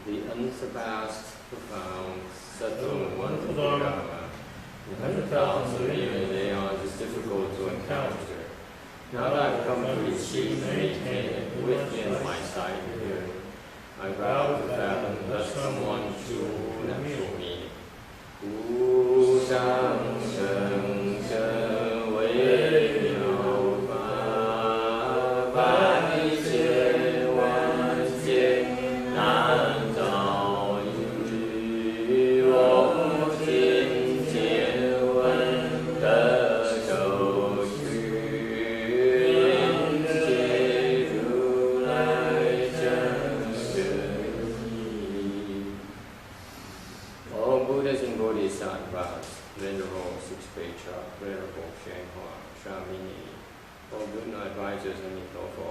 The unsurpassed, profound, subtle, and wonderful Dharma. The 100,000 million aeons is difficult to encounter. Now that I've come to receive, maintain it within my sight here, I vow to fathom thus someone true and for me. Wu Sang Shen Shen Wei Miao Ba Ba Ni Jie Wan Jie Nan Zhao Yu Wong Jin Jie Wen De Shou Xu Yin Jie Ru Lai Zhen Shen Yi. All Buddhas and Bodhisattvas, Venerable Six-Pacha, Venerable Shenhua, Shamini, all good advisors and Mitofo.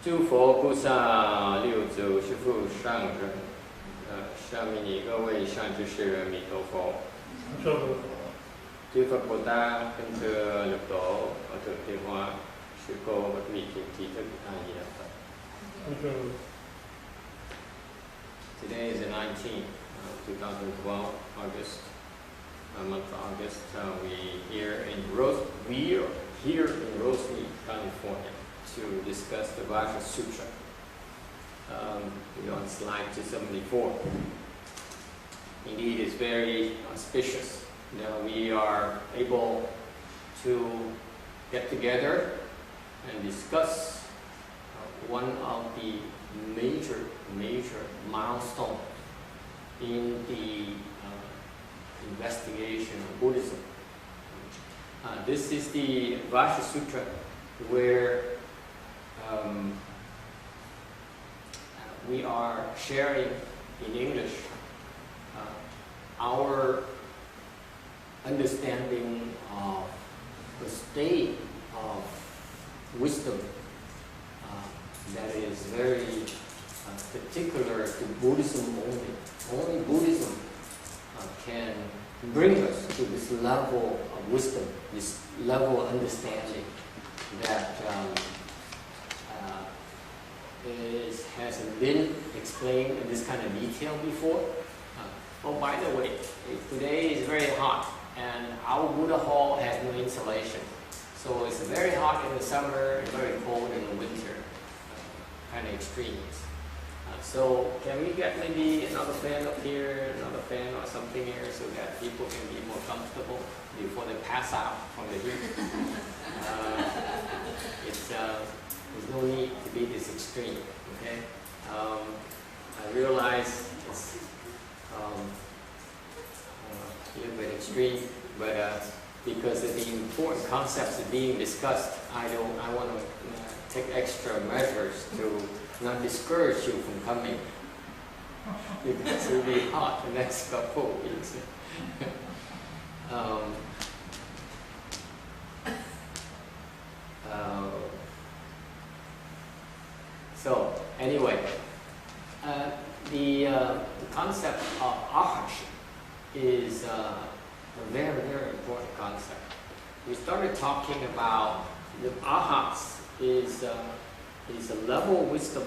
诸佛菩萨六祖师父上人，下面你各位善知识人弥陀佛。chư Phật Bồ Tát, kính thưa lực tổ ở thượng Thiên Hoa, sư cô và quý vị thiện tri thức A Di Đà Phật. Today is the 19th of 2012, August, month of August. We are here in Rosemead, California, to discuss the Vajra Sutra. We're on slide 274. Indeed, it's very auspicious. Now we are able to get together and discuss one of the major milestone in the investigation of Buddhism. This is the Vajra Sutra, where we are sharing in English our understanding of the state of wisdom that is very particular to Buddhism only. Only Buddhism can bring us to this level of wisdom, this level of understanding that hasn't been explained in this kind of detail before. Oh, by the way, today is very hot, and our Buddha hall has no insulation. So it's very hot in the summer and very cold in the winter, kind of extremes. So can we get maybe another fan up here, another fan or something here, so that people can be more comfortable before they pass out from the heat? There's no need to be this extreme, okay? I realize it's a little bit extreme, but because of the important concepts that are being discussed, I want to take extra measures to not discourage you from coming. Because it will be hot the next couple of weeks. So anyway, the concept of Arhats is a very, very important concept. We started talking about the Arhats is a level of wisdom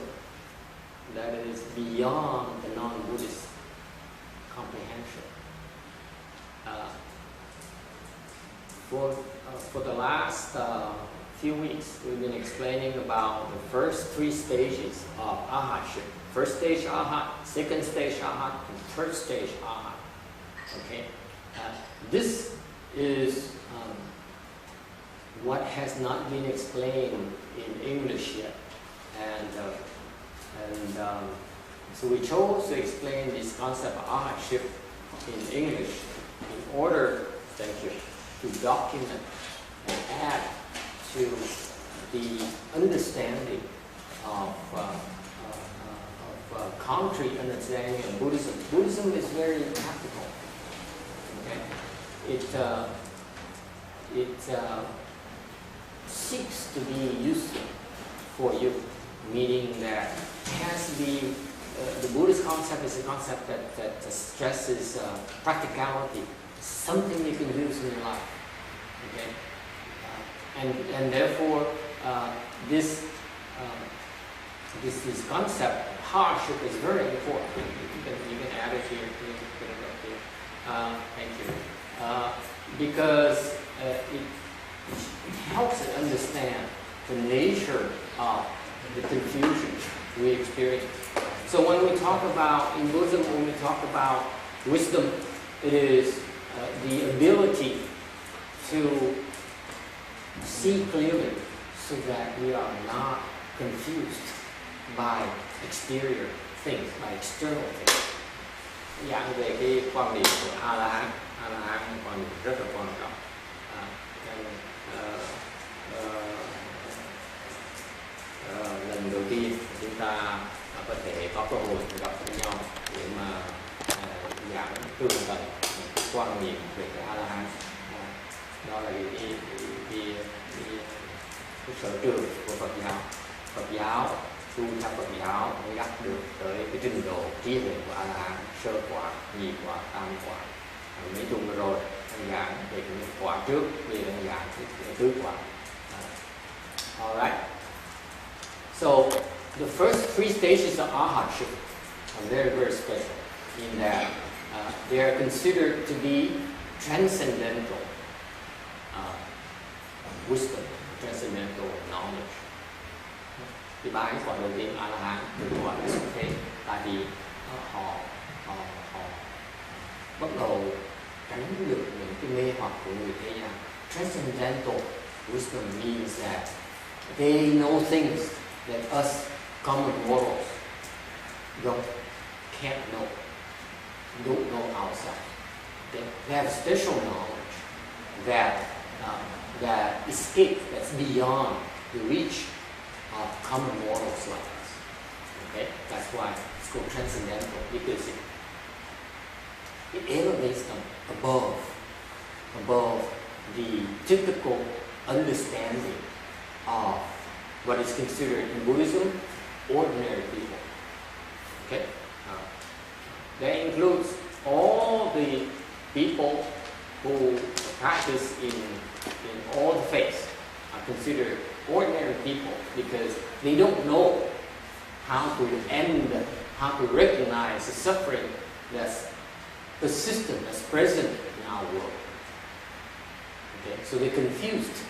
that is beyond the non-Buddhist attention. For the last few weeks, we've been explaining about the first 3 stages of Arhatship. First stage Arhat, second stage Arhat, and third stage Arhat. Okay, this is what has not been explained in English yet, and so we chose to explain this concept of Arhatship in English in order, thank you, to document and add to the understanding of concrete understanding of Buddhism. Buddhism is very practical. Okay? It seeks to be useful for you, meaning that it has to be, the Buddhist concept is a concept that stresses practicality, something you can use in your life. Okay? And therefore, this concept, hardship, is very important. You can add it here. You can put it up here. Thank you. Because it helps us understand the nature of the confusion we experience. So when we talk about, in Buddhism, when we talk about wisdom, it is the ability to see clearly so that we are not confused by exterior things, by external things. Dạng về cái quan điểm của A-la-hán quan điểm rất là quan trọng. Lần đầu tiên chúng ta có thể có cơ hội gặp nhau để mà giảng tương tận quan niệm về cái A-la-hán. Đó là cái sở trường của Phật giáo. Phật giáo, tu theo Phật giáo mới đắc được tới cái trình độ trí huệ của A-la-hán, sơ quả, nhị quả, tam quả. Mấy tuần vừa rồi anh giảng về cái quả trước, bây giờ anh giảng cái tứ quả. Alright. So the first 3 stages of Arhatship are very, very special in that they are considered to be transcendental wisdom, transcendental knowledge. Thì 3 cái quả đầu tiên A-la-hán được gọi là xuất thế, tại vì họ bắt đầu tránh được những cái mê hoặc của người thế gian. Transcendental wisdom means that they know things that us common mortals can't know, don't know ourselves. They have special knowledge that escapes, that's beyond the reach of common mortals like us. Okay, that's why it's called transcendental, because it elevates them above the typical understanding of what is considered in Buddhism ordinary people. Okay, that includes all the people who practice in all the faiths are considered ordinary people because they don't know how to end, how to recognize the suffering that's persistent, that's present in our world. Okay, so they're confused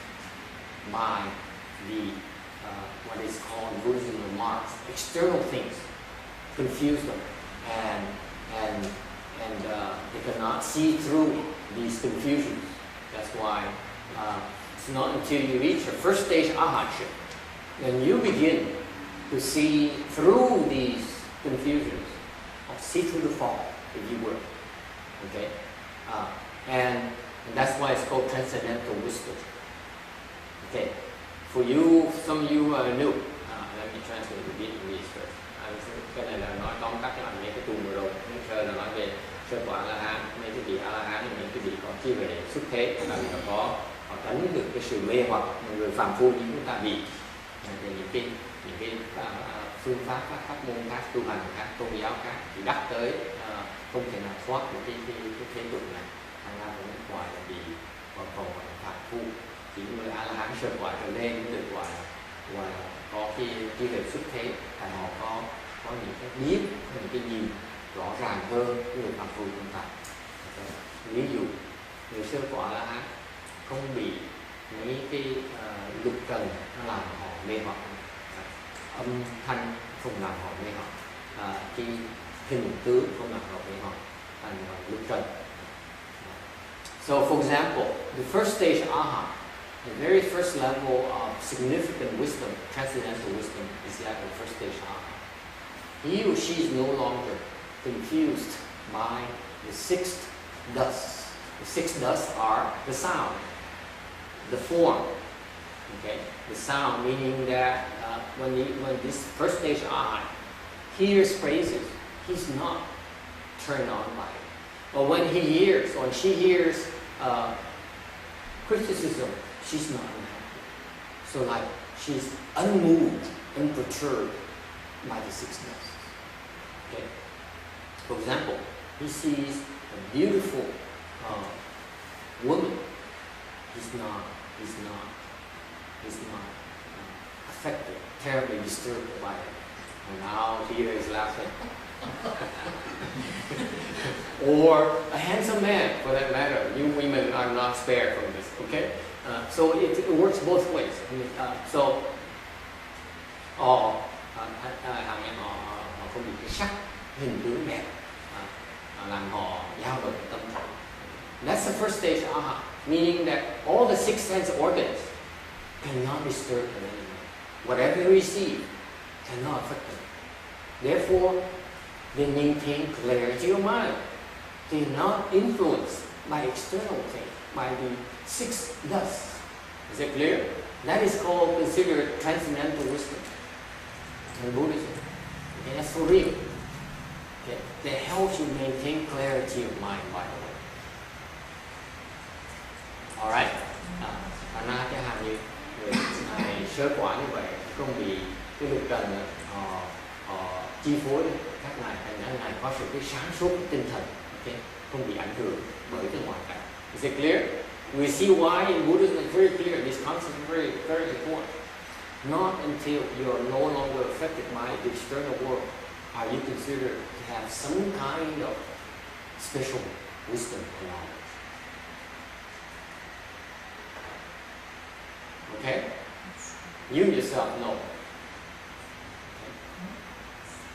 by the what is called in Buddhism remarks, external things confuse them, and they cannot see through these confusions. That's why it's not until you reach the first stage Arhatship then you begin to see through these confusions, or see through the fog, if you will. Okay, and that's why it's called transcendental wisdom. Okay, for you, some of you are new. Let me translate a bit English first. Cái này là nói tóm tắt lại mấy cái tuần vừa rồi. Sơ là nói về sơ quả A-la-hán, mấy cái vị A-la-hán, những cái vị có chi về xuất thế, là họ tránh được cái sự mê hoặc người phàm phu như chúng ta bị về những cái phương pháp các pháp môn khác, tu hành khác, tôn giáo khác thì đắc tới không thể nào thoát được cái thế tục này. Thành ra vẫn gọi là vì còn phàm phu. Chỉ người A-la-hán sơ quả trở lên cũng được gọi là có cái trí huệ xuất thế, thành họ có những cái biết, những cái nhìn rõ ràng hơn người phàm phu chúng ta. người sơ quả La Hán không bị mấy cái lục trần nó làm họ mê hoặc, âm thanh không làm họ mê hoặc, cái hình tướng không làm họ mê hoặc, thành lục trần. So, for example, the first stage Arhat, the very first level of significant wisdom, transcendental wisdom, is that the first stage Arhat. He or she is no longer confused by the six dusts. The six dusts are the sound, the form. Okay, the sound meaning that when this first stage Arhat hears praises, he's not turned on by it. But when he hears or she hears criticism, she's not unhappy. So like she's unmoved, unperturbed by the six dusts. Okay. For example, he sees a beautiful woman. He's not affected, terribly disturbed by it. And now here is laughing. Or a handsome man, for that matter. You women are not spared from this, okay? So it works both ways. So, hàng em họ không bị cái sắc, hình tướng đẹp làm họ dao động tâm trạng. That's the first stage Arhat, meaning that all the six sense organs cannot disturb them anymore. Whatever you receive cannot affect them. Therefore, they maintain clarity of mind. They are not influenced by external things, by the six dusts. Is that clear? That is considered transcendental wisdom in Buddhism. Okay, that's for real. Okay, that helps you maintain clarity of mind, by the way. Alright? Thành ra cái hàm như người này sơ quả như vậy, không bị cái lục trần chi phối các ngài, thành ra ngài có sự cái sáng suốt cái tinh thần, okay? Không bị ảnh hưởng bởi cái ngoại cảnh. Is it clear? We see why in Buddhism it's very clear. This concept is very, very important. Not until you are no longer affected by the external world are you considered to have some kind of special wisdom and knowledge. Okay? You yourself know.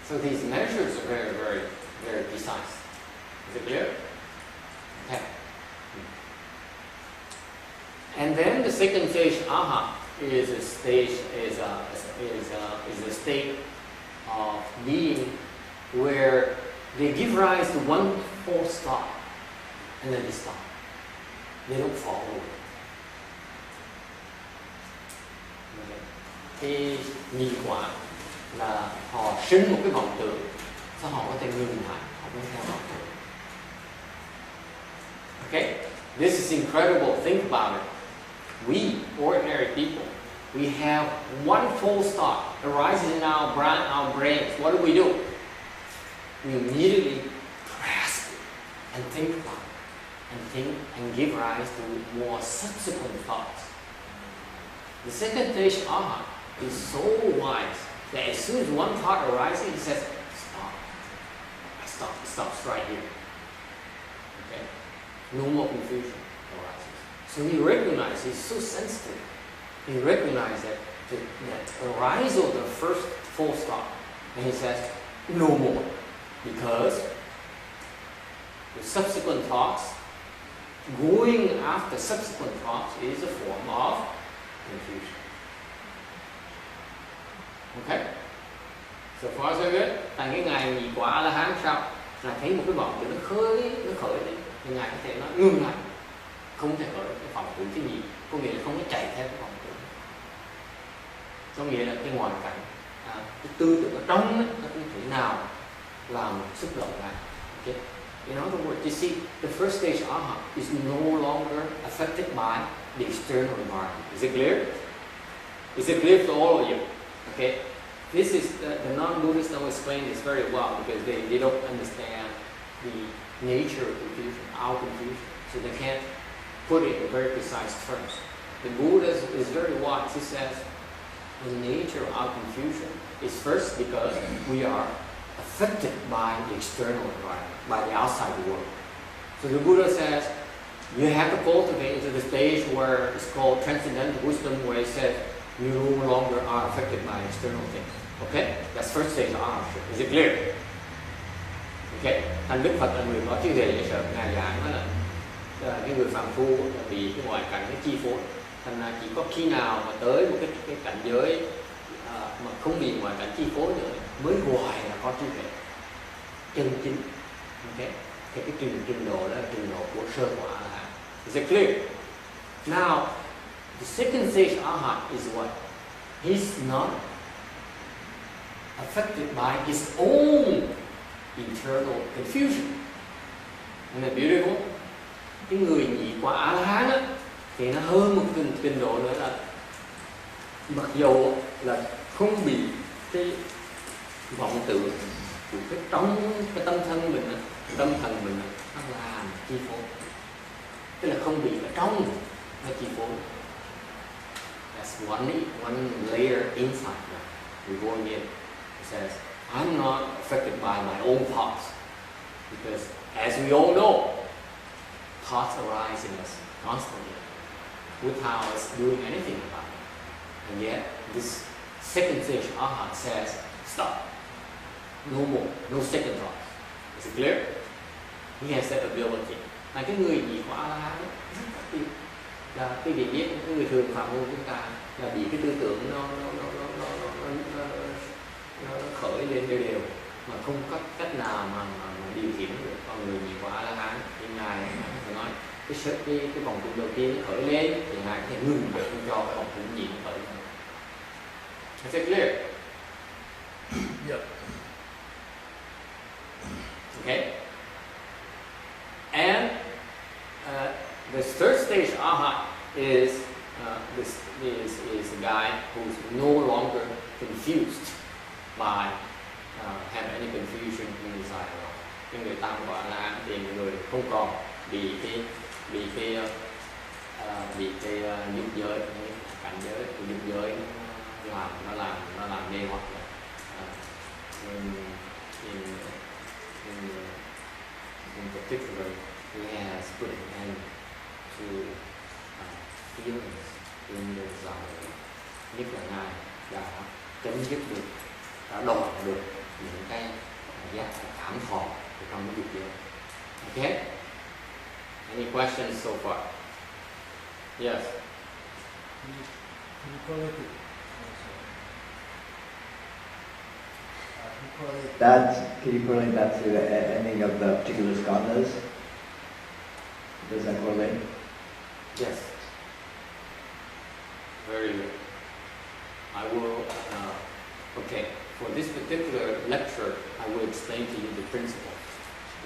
So these measures are very, very, very precise. Is it clear? Okay. And then the second stage, Arhat, is a state of being where they give rise to one false thought and then they stop. They don't follow it. Cái nhị quả là họ sinh một cái vọng tưởng, sao họ có thể ngừng lại, họ không theo vọng tưởng. Okay, this is incredible. Think about it. We ordinary people, we have one false thought arises in our brains. What do? We immediately grasp it and think about it, and give rise to more subsequent thoughts. The second stage, Arhat, is so wise that as soon as one thought arises, he says, stop. It stops right here. Okay? No more confusion arises. So he recognizes, he's so sensitive, he recognizes that the arisal of the first false thought, and he says, no more. Because the subsequent thoughts, going after subsequent thoughts is a form of confusion. Okay? So far so good. Tại cái ngày nhị quả A-la-hán sau là thấy một cái vọng tưởng nó khởi lên, thì ngài có thể nói ngưng lại, không thể khởi cái vọng tưởng cái gì, có nghĩa là không có chạy theo cái vọng tưởng. Có nghĩa là cái ngoại cảnh, cái tư tưởng ở trong ấy, nó không thể nào làm xúc động lại. Okay? In other words, you see, the first stage Arhat is no longer affected by the external environment. Is it clear? Is it clear to all of you? Okay, this is the non-Buddhists don't explain this very well because they don't understand the nature of confusion, our confusion, so they can't put it in very precise terms. The Buddha is very wise. He says the nature of our confusion is first because we are affected by the external environment, by the outside world. So the Buddha says You have to cultivate into the stage where it's called transcendental wisdom, where it says you no longer are affected by external things. Okay? That's first stage of arhatship. Is it clear? Okay. Thành Đức Phật là người có trí huệ dễ sợ. Ngài giảng đó là cái người phàm phu bị cái ngoại cảnh nó chi phối. Thành ra chỉ có khi nào mà tới một cái cảnh giới mà không bị ngoại cảnh chi phối nữa mới gọi là có trí huệ chân chính. Okay? Thì cái trình độ đó là trình độ của sơ quả là. Is it clear? Now, the second stage arhat is what? He's not affected by his own internal confusion. Isn't that beautiful? Cái người nhị quả A-la-hán á thì nó hơn một trình độ nữa là mặc dù là không bị cái vọng tưởng của cái trong cái tâm thân mình á, tâm thần mình nó làm chi phối, tức là không bị ở trong nó chi phối. That's one layer inside now. We're going in. It says, I'm not affected by my own thoughts, because as we all know, thoughts arise in us constantly without us doing anything about it. And yet, this second stage arhat says, stop. No more, no second thoughts. Is it clear? He has that ability. Là cái người nhị quả A-la-hán rất đặc biệt. Là cái vị biết cái người thường phạm môn chúng ta là bị cái tư tưởng nó khởi lên đều mà không có cách nào mà điều khiển được con người nhị quả A-la-hán. Thì ngài phải nói cái vòng tụng đầu tiên khởi lên thì ngài có thể ngừng lại không cho cái vòng tụng nhị khởi lên. Is it clear? Yep. Okay. And the third stage arhat is a guy who's no longer confused by have any confusion in his dialogue. Cái người tam quả là thì người không còn bị cái nhục giới, cảnh giới của nhục giới nó làm mê hoặc. In particular, he has put an end to feelings in the desire. Nhất là ngài đã chấm dứt được, đã đoạn được những cái giác cảm thọ trong cái dục giới. Okay? Any questions so far? Yes. Can you correlate that to any of the particular skandhas? Does that correlate? Yes. Very good. I will, okay, for this particular lecture, I will explain to you the principles,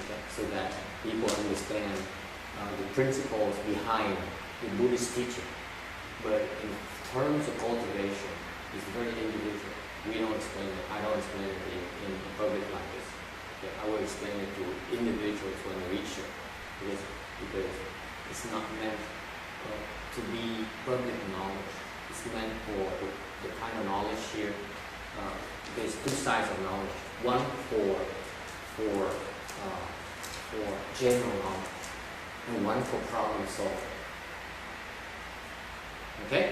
okay, so that people understand the principles behind the Buddhist teaching. But in terms of cultivation, it's very individual. We don't explain it. I don't explain it in public like this. Okay, I will explain it to individuals when they reach it, because it's not meant to be public knowledge. It's meant for the kind of knowledge here. There's two sides of knowledge. One for general knowledge, and one for problem solving. Okay?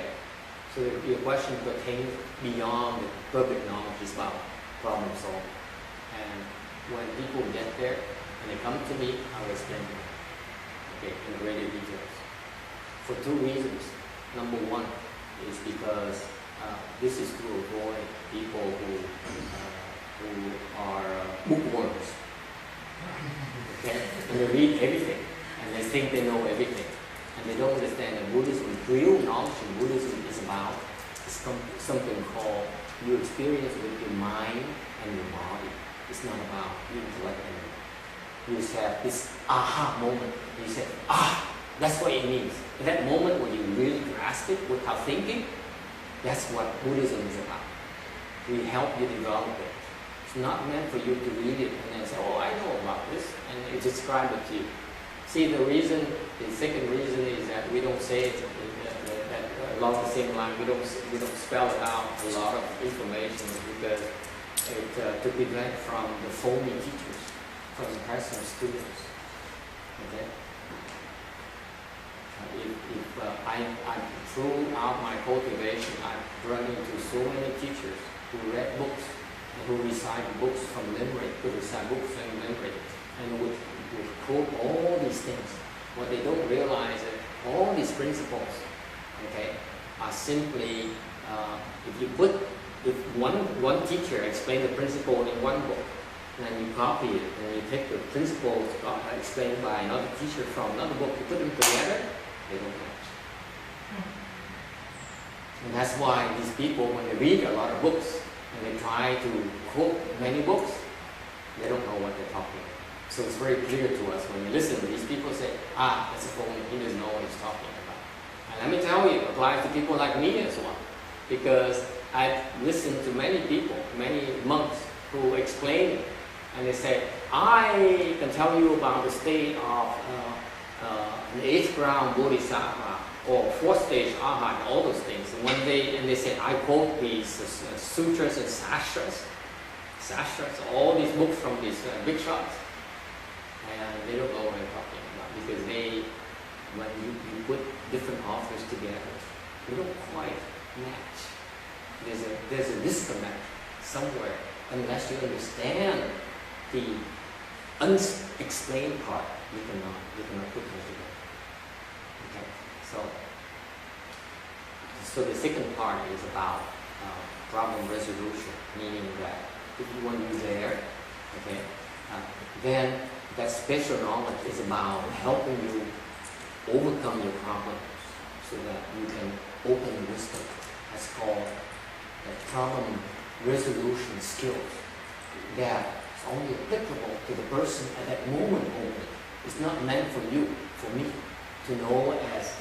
So your question pertains beyond the public knowledge is about problem solving. And when people get there and they come to me, I will explain to them, okay, in greater details. For two reasons. Number one is because this is to avoid people who are bookworms. Okay? And they read everything and they think they know everything. And they don't understand that Buddhism, real knowledge in Buddhism is about something called your experience with your mind and your body. It's not about your intellect anymore. You just have this aha moment. You say, that's what it means. And that moment when you really grasp it without thinking, that's what Buddhism is about. We help you develop it. It's not meant for you to read it and then say, I know about this, and it describe it to you. See, the second reason is that we don't say it that along the same line. We don't spell it out a lot of information because to prevent from the phony teachers from impressing students. Okay. throughout my cultivation, I've run into so many teachers who read books and who recite books from memory, who recite books from memory, and would quote all these things. What they don't realize is that all these principles, okay, are simply if one teacher explained the principle in one book, and you copy it, and you take the principles explained by another teacher from another book, you put them together, they don't match. And that's why these people, when they read a lot of books, and they try to quote many books, they don't know what they're talking about. So it's very clear to us when you listen to these people say, that's a phony, he doesn't know what he's talking about. And let me tell you, it applies to people like me as well. Because I've listened to many people, many monks who explain it. And they say, I can tell you about the state of an 8th ground Bodhisattva or 4th stage Arhat, all those things. And they say, I quote these sutras and sastras, all these books from these big shots. And they don't know what I'm talking about because when you put different authors together, they don't quite match. There's a disconnect somewhere unless you understand the unexplained part. You cannot put them together. Okay, so the second part is about problem resolution, meaning that if you want to be there, okay, then that special knowledge is about helping you overcome your problem so that you can open wisdom. That's called the problem resolution skills that is only applicable to the person at that moment only. It's not meant for you, for me, to know as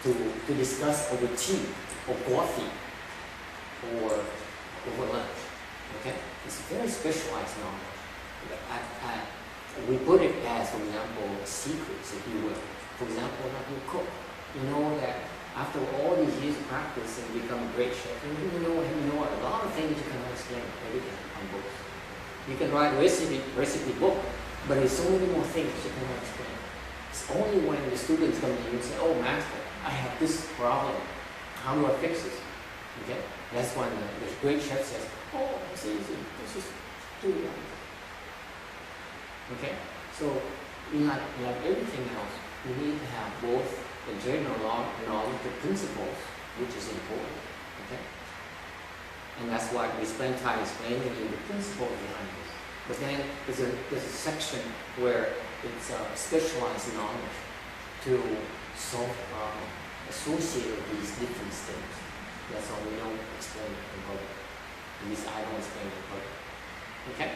to discuss over tea or coffee or over lunch. Okay? It's very specialized knowledge. We put it as, for example, secrets, if you will. For example, when you cook, you know that after all these years of practice and become a great chef, you know a lot of things you cannot explain everything on books. You can write a recipe book, but there's so many more things you cannot explain. It's only when the students come to you and say, oh, master, I have this problem. How do I fix this? Okay? That's when the great chef says, oh, it's easy. Just do it. Okay? So, like everything else, you need to have both the general knowledge, the principles, which is important. Okay? And that's why we spend time explaining you the principle behind this. But then there's a section where it's specialized knowledge to solve a problem associated with these different things. That's why we don't explain it in public. At least I don't explain it in public. Okay?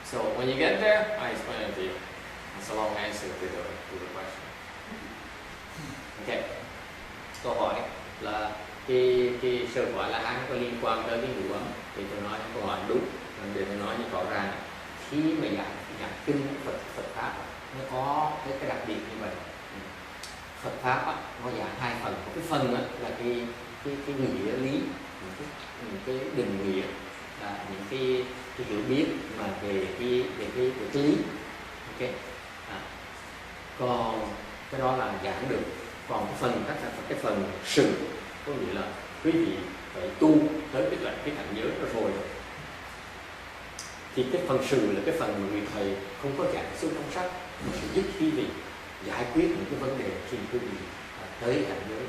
So when you get there, I explain it to you. That's a long answer to the question. Okay. Câu hỏi là cái sơ gọi là hắn có liên quan tới cái ngũ ấm, thì tôi nói câu hỏi đúng, để tôi nói như rõ ràng. Khi mà giảng kinh Phật pháp nó có cái đặc điểm như vậy. Phật pháp á, nó giảng hai phần. Cái phần á, là cái nghĩa lý, những cái định nghĩa, là những cái hiểu biết mà về cái lý. Okay. Còn cái đó là giảng được. Còn cái phần sự có nghĩa là quý vị phải tu tới cái cảnh giới đó rồi. Thì cái phần sự là cái phần mà người thầy không có giảng sâu trong sách, mà sẽ giúp quý vị giải quyết những cái vấn đề khi quý vị tới cảnh giới.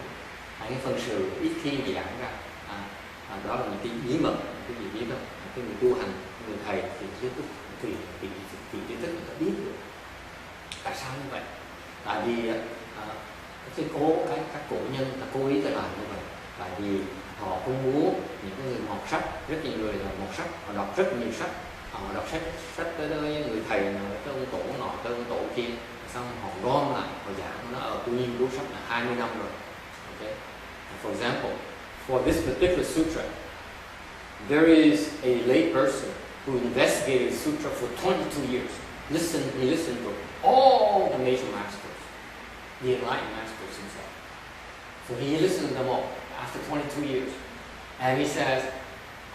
Cái phần sự ít khi giảng ra, đó là những cái bí mật, cái gì bí mật, cái người tu hành, người thầy thì giới thức tùy kiến thức người ta biết được. Tại sao như vậy? Tại vì các cổ nhân ta cố ý ta làm như vậy, tại vì họ không muốn những cái người học sách, rất nhiều người là học sách, họ đọc rất nhiều sách, họ đọc sách tới người thầy nào, tới ông tổ nọ, tới ông tổ kia, xong họ gom lại, họ giảng nó ở tôi nghiên cứu sách là 20 năm rồi. Okay? For example, for this particular sutra, there is a lay person who investigated sutra for 22 years. He listened to all the major masters, the enlightened masters himself. So he listened to them all after 22 years. And he says,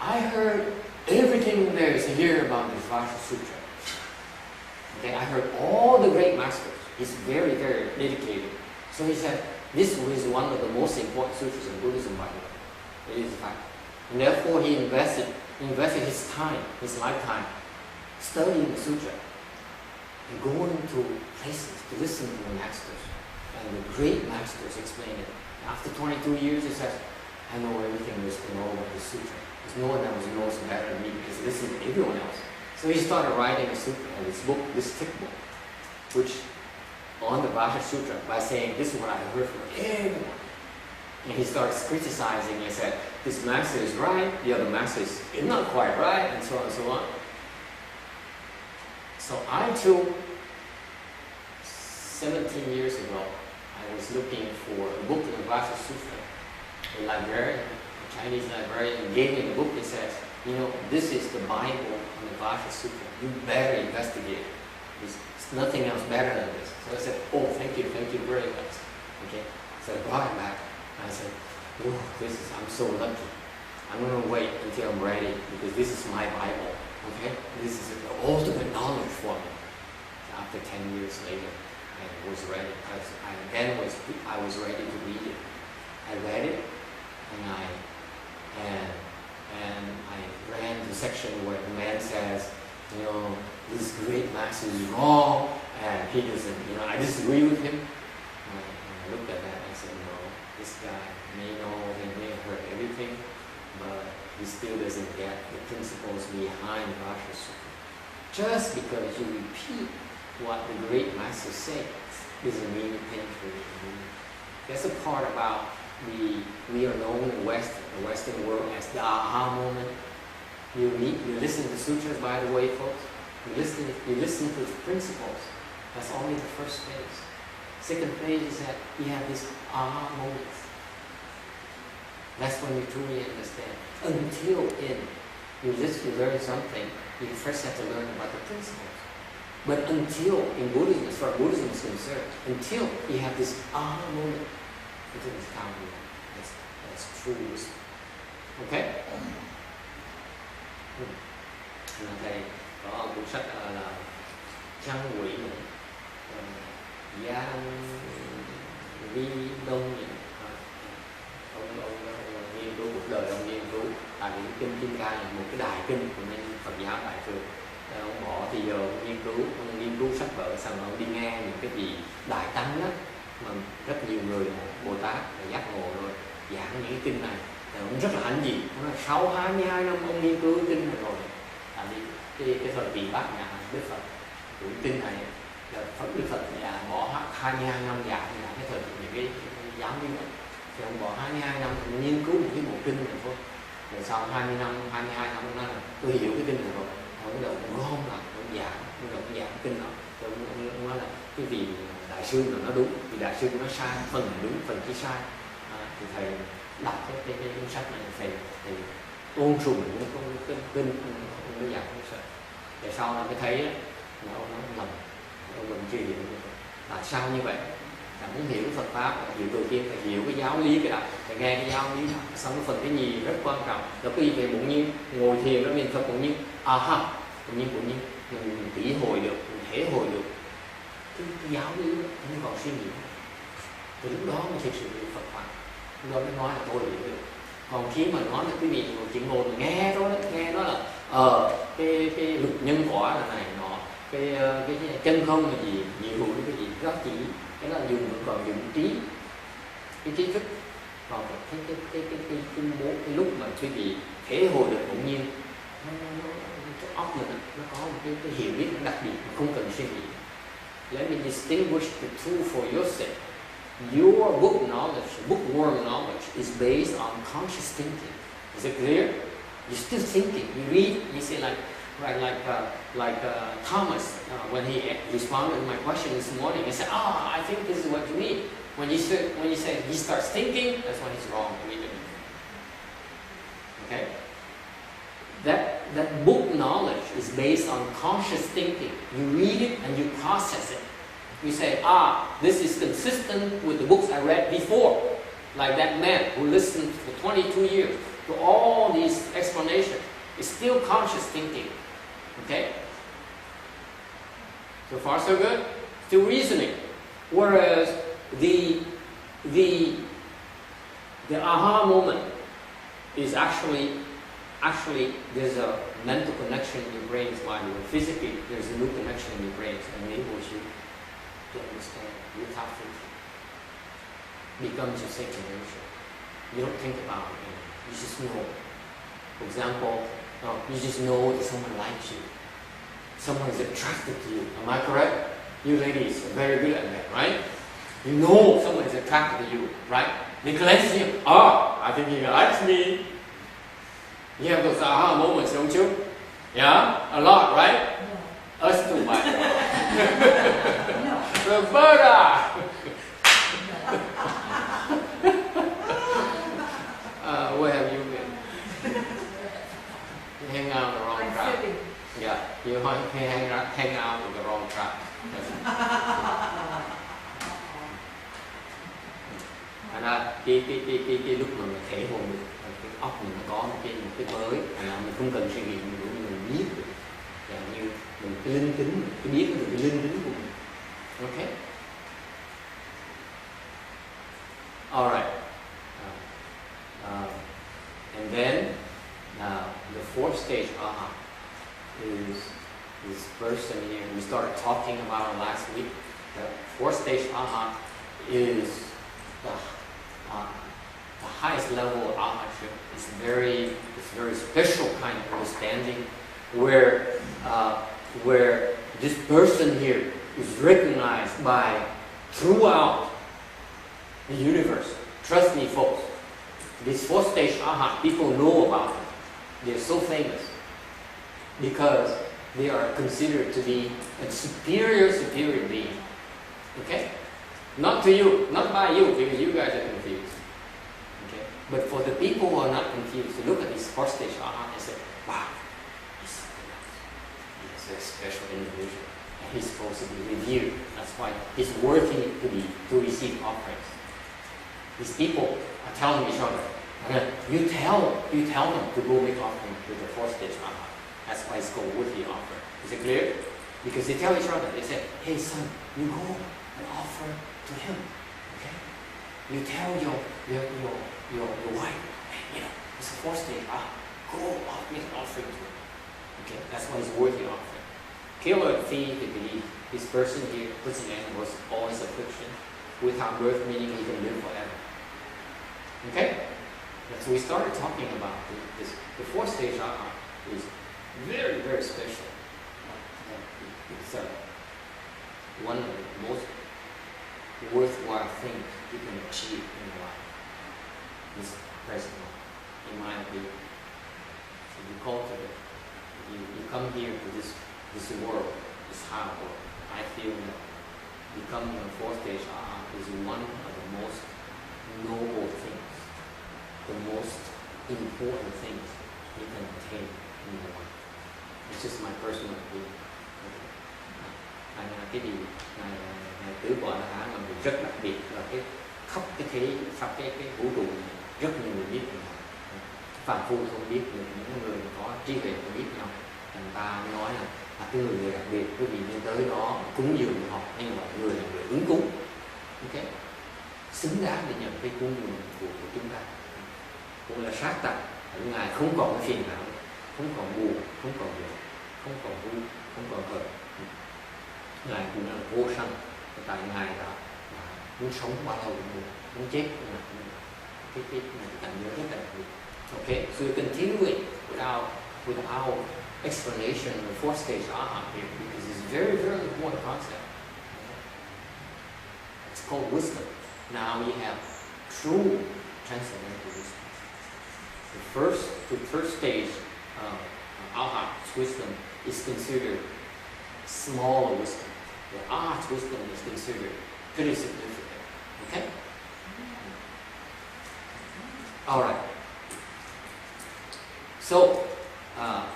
I heard everything there is here about this Vajra Sutra. Okay, I heard all the great masters. He's very, very dedicated. So he said, this is one of the most important sutras in Buddhism, by the way. It is a fact. And therefore, he invested his time, his lifetime, studying the sutra and going to places to listen to the masters. And the great masters explain it. After 22 years, he says, I know everything there is to know about the sutra. There's no one else who knows better than me because listen to everyone else. So he started writing a sutra, this book, this thick book, which on the Vajra Sutra by saying, this is what I heard from everyone. And he starts criticizing and said, this master is right, the other master is not quite right, and so on and so on. So I too, 17 years ago, I was looking for a book in the Vajra Sutra. A librarian, a Chinese librarian, gave me the book. He says, you know, this is the Bible on the Vajra Sutra. You better investigate it. There's nothing else better than this. So I said, oh, thank you very much. Okay. So I brought it back. I said, oh, I'm so lucky. I'm going to wait until I'm ready because this is my Bible. Okay. This is the ultimate knowledge for me. So after 10 years later, I was ready. I was ready to read it. I read it, and I ran the section where the man says, you know, this great master is wrong, and he doesn't, you know, I disagree with him. And I looked at that and I said, no, this guy may know, he may have heard everything, but he still doesn't get the principles behind Vajra Sutra. Just because you repeat what the great master says doesn't mean you penetrate it. That's a part about we are known in the Western world as the aha moment. You listen to sutras, by the way, folks. You listen to the principles. That's only the first phase. Second phase is that you have this aha moment. That's when you truly understand. Until you learn something, you first have to learn about the principles. But until, in Buddhism, as far as Buddhism is concerned, until you have this aha moment, until it's counted. That's true wisdom. Okay? Thầy có cuốn sách là Trăng Quỷ Gia Vi Đông, ông nghiên cứu cuộc đời, ông nghiên cứu tại vì Kinh Cang là một cái đại kinh của nên Phật giáo Đại thừa. Ông bỏ thì giờ ông nghiên cứu sách vở, xong rồi ông đi nghe những cái vị đại tăng đó mà rất nhiều người Bồ Tát giác ngộ rồi giảng những cái kinh này. Thì ông rất là hãnh diện. Ông nói sau 22 năm ông nghiên cứu kinh này rồi. Tại vì cái thời kỳ bát nhã Đức Phật của kinh này là Đức Phật bỏ 22 năm dạy là cái thời kỳ những cái giáo lý đó. Thì ông bỏ 22 năm ông nghiên cứu một cái bộ kinh này thôi. Rồi sau 22 năm ông nói là tôi hiểu cái kinh này rồi. Ông đầu ông gom lại, ông giảng kinh đó. Rồi ông nói là cái vị đại sư là nó đúng, vì đại sư nó sai, phần này đúng, phần kia sai. Thì thầy đọc cái cuốn sách này thầy ôn sùng cái kinh ông mới giảng không sợ. Để sau nó mới thấy là ông nói lầm, ông mình chưa hiểu tại sao như vậy. Bạn muốn hiểu Phật pháp, hiểu đầu tiên phải hiểu cái giáo lý cái đó, phải nghe cái giáo lý đó. Xong cái phần cái gì rất quan trọng là cái gì về bỗng nhiên ngồi thiền đó niệm Phật bỗng nhiên bỗng nhiên mình tỷ hồi được, mình thể hồi được cái giáo lý đó, không còn suy nghĩ. Từ lúc đó mình thực sự hiểu Phật pháp, lúc đó mới nói là tôi hiểu được. Còn khi mà nói là quý vị chỉ ngồi mà nghe thôi đó, nghe nói là cái luật nhân quả là này nọ, cái chân không là gì, nhiều cái gì đó, chỉ cái đó dùng còn dùng trí, cái trí thức. Còn cái cái lúc mà quý vị thể hồi được bỗng nhiên cái óc mình nó có một cái hiểu biết đặc biệt mà không cần suy nghĩ. Let me distinguish the two for yourself. Your book knowledge, bookworm knowledge, is based on conscious thinking. Is it clear? You're still thinking. You read. You say like Thomas when he responded to my question this morning. He said, I think this is what you mean. When you say he starts thinking, that's when he's wrong. Okay. That book knowledge is based on conscious thinking. You read it and you process it. You say, this is consistent with the books I read before. Like that man who listened for 22 years to all these explanations. It's still conscious thinking. Okay? So far so good? Still reasoning. Whereas the the aha moment is actually there's a mental connection in your brains while you're physically there's a new connection in your brains that enables you to understand without thinking. Becomes your second nature. You don't think about it anymore. You just know. For example, you just know that someone likes you. Someone is attracted to you. Am I correct? You ladies are very good at that, right? You know someone is attracted to you, right? They glance at you. Oh, I think he likes me. You have those aha moments, don't you? Yeah? A lot, right? No. Us too much. No. Roberta! Where have you been? You hang out on the wrong track. Yeah, you hang out on the wrong track. Thành ra cái lúc mà mình thể hội được cái óc mình nó có một cái mới, thành ra mình không cần suy nghĩ mình biết được, như mình cái linh tính, mình cái biết được cái linh tính của mình. Okay. All right. And then the fourth stage aha is this person here we started talking about it last week. The fourth stage aha is the highest level of ahatship. It's very special kind of understanding where this person here is recognized by throughout the universe. Trust me, folks. This fourth stage aha, people know about it. They're so famous because they are considered to be a superior being. Okay? Not to you, not by you, because you guys are confused. Okay? But for the people who are not confused, to look at this fourth stage aha and say, wow, he's something else. He's a special individual. And he's supposed to be revered. That's why he's worthy to receive offerings. These people are telling each other, you tell them to go make offering with the fourth stage aha. That's why it's called worthy offering. Is it clear? Because they tell each other, they say, hey son, you go and offer to him. Okay? You tell your wife, hey, it's a fourth stage aha. Go make an offering to him. Okay? That's why it's worthy offering. Killer fee, they believe this person here, puts an end was always affliction. Without birth, meaning he can live forever. Okay? So we started talking about this. The fourth stage aha is very, very special. It's one of the most worthwhile things you can achieve in your life. This present life, in my opinion. So you cultivate. You come here to this world, this high world. I feel that becoming a fourth stage aha is one of the most noble things, the most important things you can attain in your life. It's just my personal opinion. Cái điều này tứ gọi là mà mình rất đặc biệt là cái khắp cái vũ trụ này rất nhiều người biết nhau. Phàm phu không biết được, những người có trí tuệ không biết nhau. Thành ta nói là cái người đặc biệt, quý vị nên tới đó cúng dường họ, nhưng mà người là người ứng cúng. Ok? Xứng đáng để nhận cái cúng dường của chúng ta. Cũng là sát tặc, Ngài không còn cái phiền não, không còn buồn, không còn giận, không còn vui, không còn hờn. Ngài cũng là vô sanh, tại Ngài đã muốn sống bao lâu cũng được, muốn chết cũng là cái cảnh giới rất đặc biệt. Okay, so we're continuing with our explanation of the fourth stage aha here, because it's a very, very important concept. It's called wisdom. Now we have true transcendental wisdom. The first stage of aha wisdom is considered smaller wisdom. The Arhats wisdom is considered pretty significant. Okay? All right. So,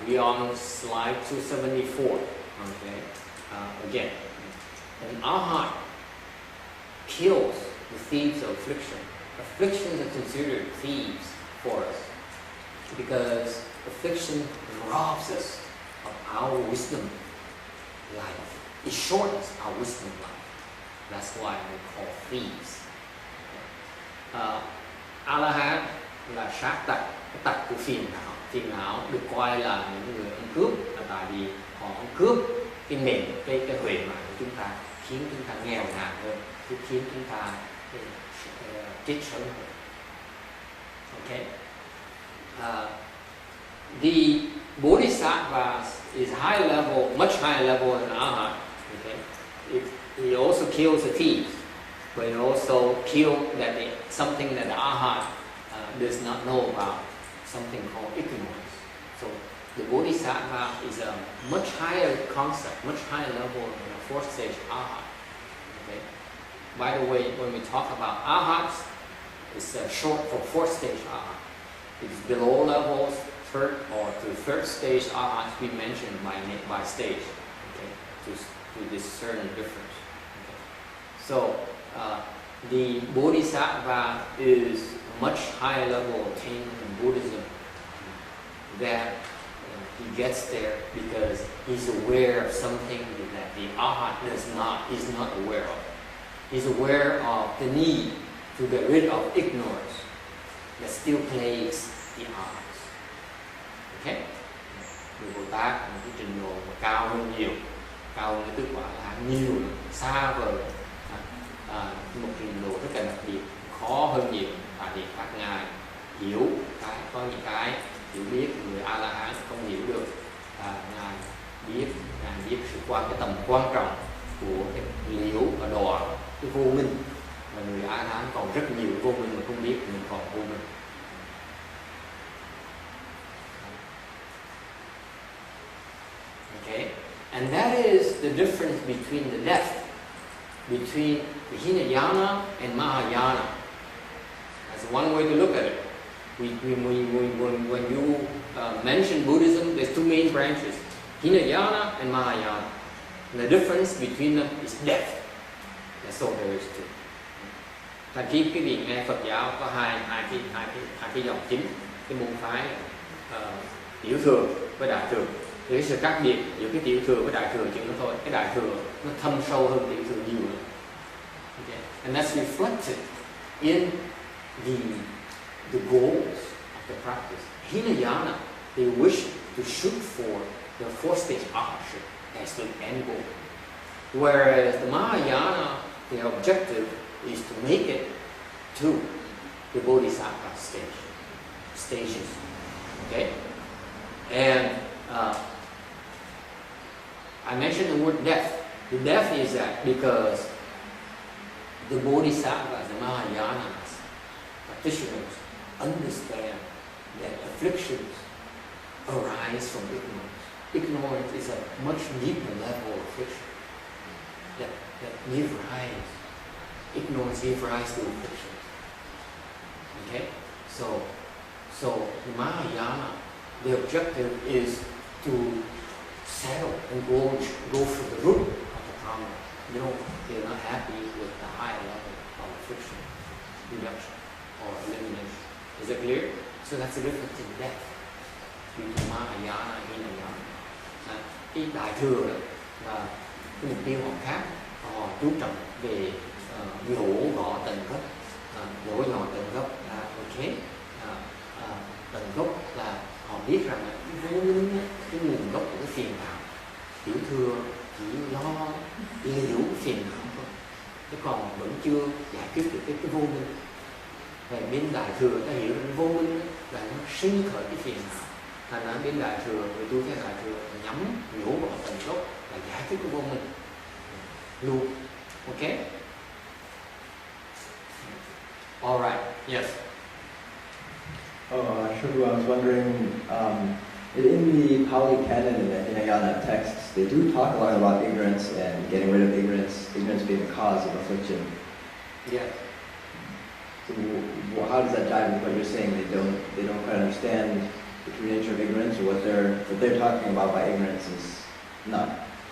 we are on slide 274. Okay? Again, an Arhat kills the thieves of affliction. Afflictions are considered thieves for us because affliction robs us of our wisdom life. It shortens our wisdom life. That's why we call thieves. A-la-hán là sát tặc, cái tặc của phiền não được coi là những người ăn cướp, là tại vì họ ăn cướp cái mệnh, cái huệ mạng của chúng ta, khiến chúng ta nghèo nàn hơn, khiến chúng ta chết sớm hơn. Okay. The Bodhisattva is high level, much higher level than Arhat. Okay. He also kills the thief, but he also kills something that the Arhat does not know about, something called ignorance. So the Bodhisattva is a much higher concept, much higher level than the fourth stage Arhat. Okay. By the way, when we talk about Arhats, it's short for fourth stage Arhat. It's below levels, third or to third stage Arhats we mentioned by stage, okay, to discern the difference. Okay. So the Bodhisattva is a much higher level attainment in Buddhism that he gets there because he's aware of something that the Arhat is not aware of. He's aware of the need to get rid of ignorance that still plagues the Arhats. Okay? Người Bồ Tát một cái trình độ cao hơn nhiều, cao hơn cái tức quả là nhiều, xa vời, một trình độ rất là đặc biệt, khó hơn nhiều, tại vì các ngài hiểu có những cái hiểu biết người A La Hán không hiểu được, ngài biết cái tầm quan trọng của cái liễu và đọa, cái vô minh, và người A La Hán còn rất nhiều vô minh mà không biết mình còn vô minh. Okay, and that is the difference between the depth between the Hinayana and Mahayana. That's one way to look at it. When you mention Buddhism, there's two main branches, Hinayana and Mahayana. And the difference between them is depth. That's all there is to it. Thành khi quý vị nghe Phật giáo có hai cái dòng chính, cái môn phái tiểu thừa với đại thừa. Thì cái sự khác biệt giữa cái tiểu thừa với đại thừa chừng đó thôi. Cái đại thừa nó thâm sâu hơn tiểu thừa nhiều nữa. Okay. And that's reflected in the goals of the practice. Hinayana, they wish to shoot for the fourth stage arhatship as the end goal. Whereas the Mahayana, their objective is to make it to the Bodhisattva stages. Okay? And I mentioned the word death. The death is that because the Bodhisattvas, the Mahayanas, practitioners, understand that afflictions arise from ignorance. Ignorance is a much deeper level of affliction that give rise. Ignorance gives rise to affliction. Okay? So the Mahayana, the objective is to settle and go for the root of the problem. They're not happy with the high level of affliction, reduction, or elimination. Is it clear? So that's the difference in depth between Mahayana and Hinayana. Cái đại thừa là cái mục tiêu họ khác, họ chú trọng về nhổ gõ tận gốc, nhổ nhỏ tận gốc là ok. Tận gốc là họ biết rằng là cái vô minh, cái nguồn gốc của cái phiền não. Tiểu thừa chỉ lo liễu phiền não thôi, chứ còn vẫn chưa giải quyết được cái vô minh. Và bên đại thừa ta hiểu rằng vô minh là nó sinh khởi cái phiền não. Thành ra bên đại thừa, người tu theo đại thừa nhắm nhổ vào tận gốc là giải quyết cái vô minh luôn. Okay? All right. Yes. Shuru, I was wondering, in the Pali Canon and the Hinayana texts, they do talk a lot about ignorance and getting rid of ignorance being the cause of affliction. Yeah. So how does that jive with what you're saying? They don't quite understand the true nature of ignorance, or what they're talking about by ignorance is not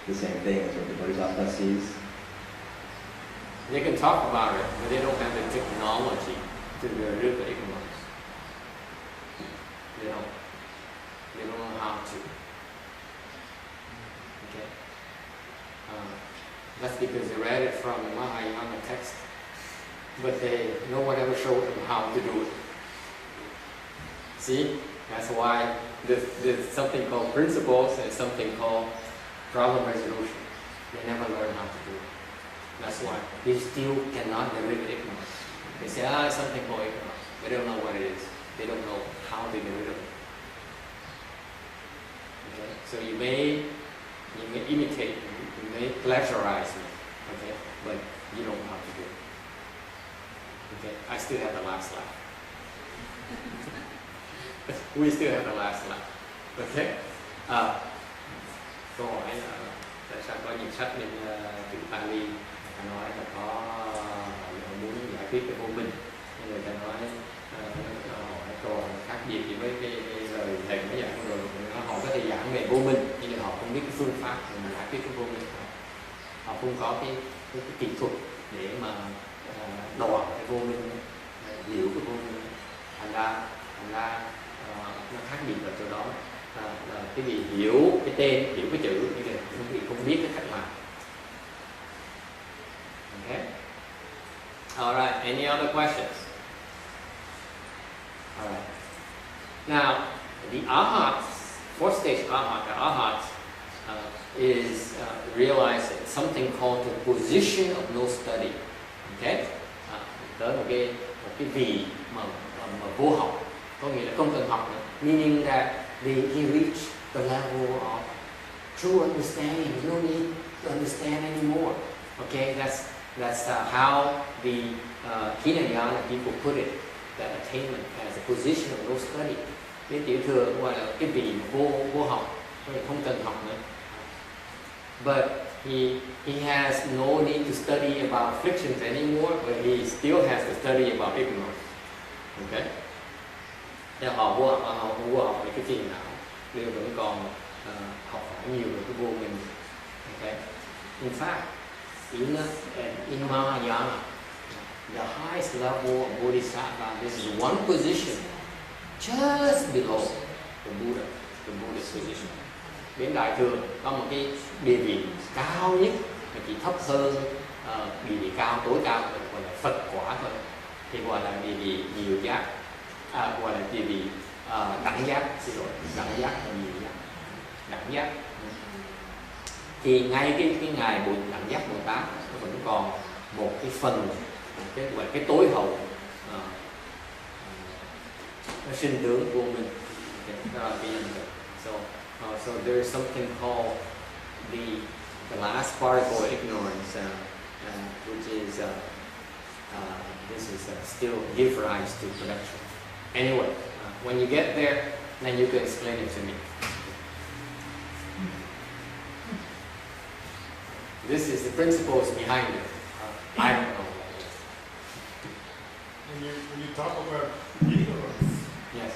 the same thing as what the Bodhisattva sees? They can talk about it, but they don't have the technology to get rid of ignorance. They don't know how to. Okay? That's because they read it from the Mahayana text. but no one ever showed them how to do it. See, that's why there's something called principles and something called problem resolution. They never learn how to do it. That's why they still cannot get rid of ignorance. They say, it's something called ignorance. They don't know what it is. They don't know how to get rid of it. Okay? So you may imitate me, you may pleasurize me, okay? But you don't know how to do it. Okay? I still have the last laugh. We still have the last laugh. Okay? Câu hỏi là tại sao có những sách bên chữ Pali nói là có họ muốn giải quyết cái vô minh, nhưng người ta nói hỏi câu khác biệt gì với cái lời thầy mới giảng rồi, họ có thể giảng về vô minh nhưng mà họ không biết cái phương pháp để giải quyết cái vô minh, họ không có cái kỹ thuật để mà đo cái vô minh, hiểu cái vô minh, thành ra nó khác biệt ở chỗ đó. Là cái gì hiểu cái tên, hiểu cái chữ, nhưng mà không biết cái cách làm. Okay. All right. Any other questions? All right. Now, the Arhats, fourth stage Arhat, the Arhats is realizing something called the position of no study. Okay. Tới một cái vị mà vô học, có nghĩa là không cần học nữa. Meaning that he reached the level of true understanding. You don't need to understand anymore. Okay, that's how the Hinayana people put it. That attainment as a position of no study. Cái tiểu thừa gọi là cái vị vô học, không cần học nữa. But he has no need to study about afflictions anymore, but he still has to study about ignorance. Okay. Nếu họ không vô học về cái phiền não, đều vẫn còn học hỏi nhiều về cái vô minh. Okay. In fact, in Mahayana, the highest level of Bodhisattva, this is one position just below the Buddha's position. Đến Đại Thừa có một cái địa vị cao nhất, mà chỉ thấp hơn địa vị cao tối cao gọi là Phật quả thôi, thì gọi là địa vị nhiều giác. Gọi là địa vị đẳng giác, đẳng giác là nhiều giác, đẳng giác. Thì ngay cái ngài đẳng giác Bồ Tát nó vẫn còn một cái phần, cái tối hậu, nó sinh tướng vô minh. Đó là cái so there is something called the last particle of ignorance, which is this is still give rise to production. Anyway, when you get there, then you can explain it to me. This is the principles behind it. I don't know. When you talk about ignorance, yes.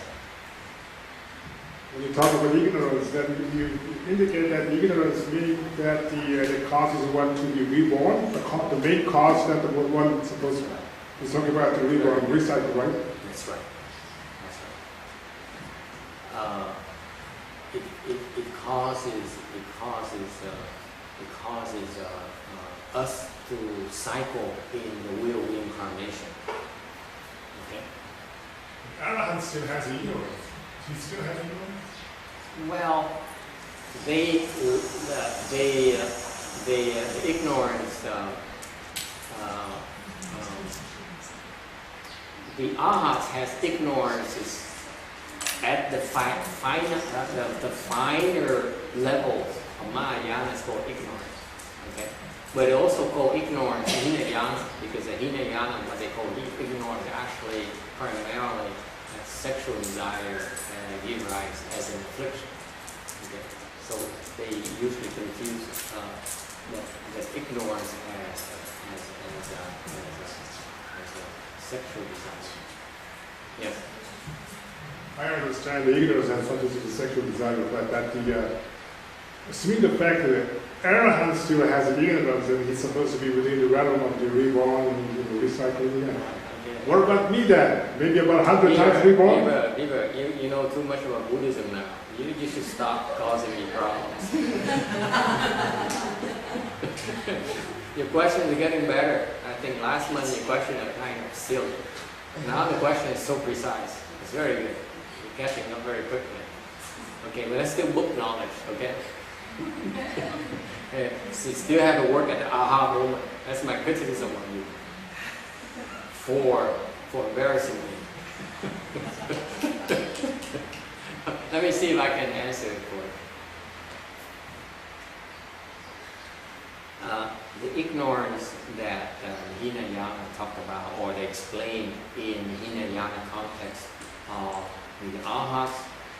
When you talk about ignorance, then you indicate that ignorance means that the cause is one to be reborn. The main cause that the one is supposed to talk about the reborn, recycle, right? That's right. It causes us to cycle in the wheel of reincarnation. Okay. Arhat still has ignorance. He still has ignorance. Well, the ignorance. The Arhats has ignorance at the finer levels of Mahayana is called ignorance. Okay, but it also called ignorance in Hinayana, because the Hinayana, what they call ignorance, actually primarily sexual desire give rise as an affliction. Okay, so they usually confuse the ignorance as sexual desire. Yes. I understand the ignorance has something to do with sexual desire, but that assuming the fact that Arhat still has ignorance and he's supposed to be within the realm of the reborn and recycling. Yeah. What about me then? Maybe about 100 times reborn? Beaver, you know too much about Buddhism now. You should stop causing me problems. Your questions are getting better. I think last month your question was kind of silly. Now the question is so precise. It's very good. You're catching up very quickly. Okay, but let's still book knowledge, okay? So you still have to work at the aha moment. That's my criticism on you. For embarrassing me. Let me see if I can answer it for you. The ignorance that Hinayana talked about, or they explain in Hinayana context of the Arhats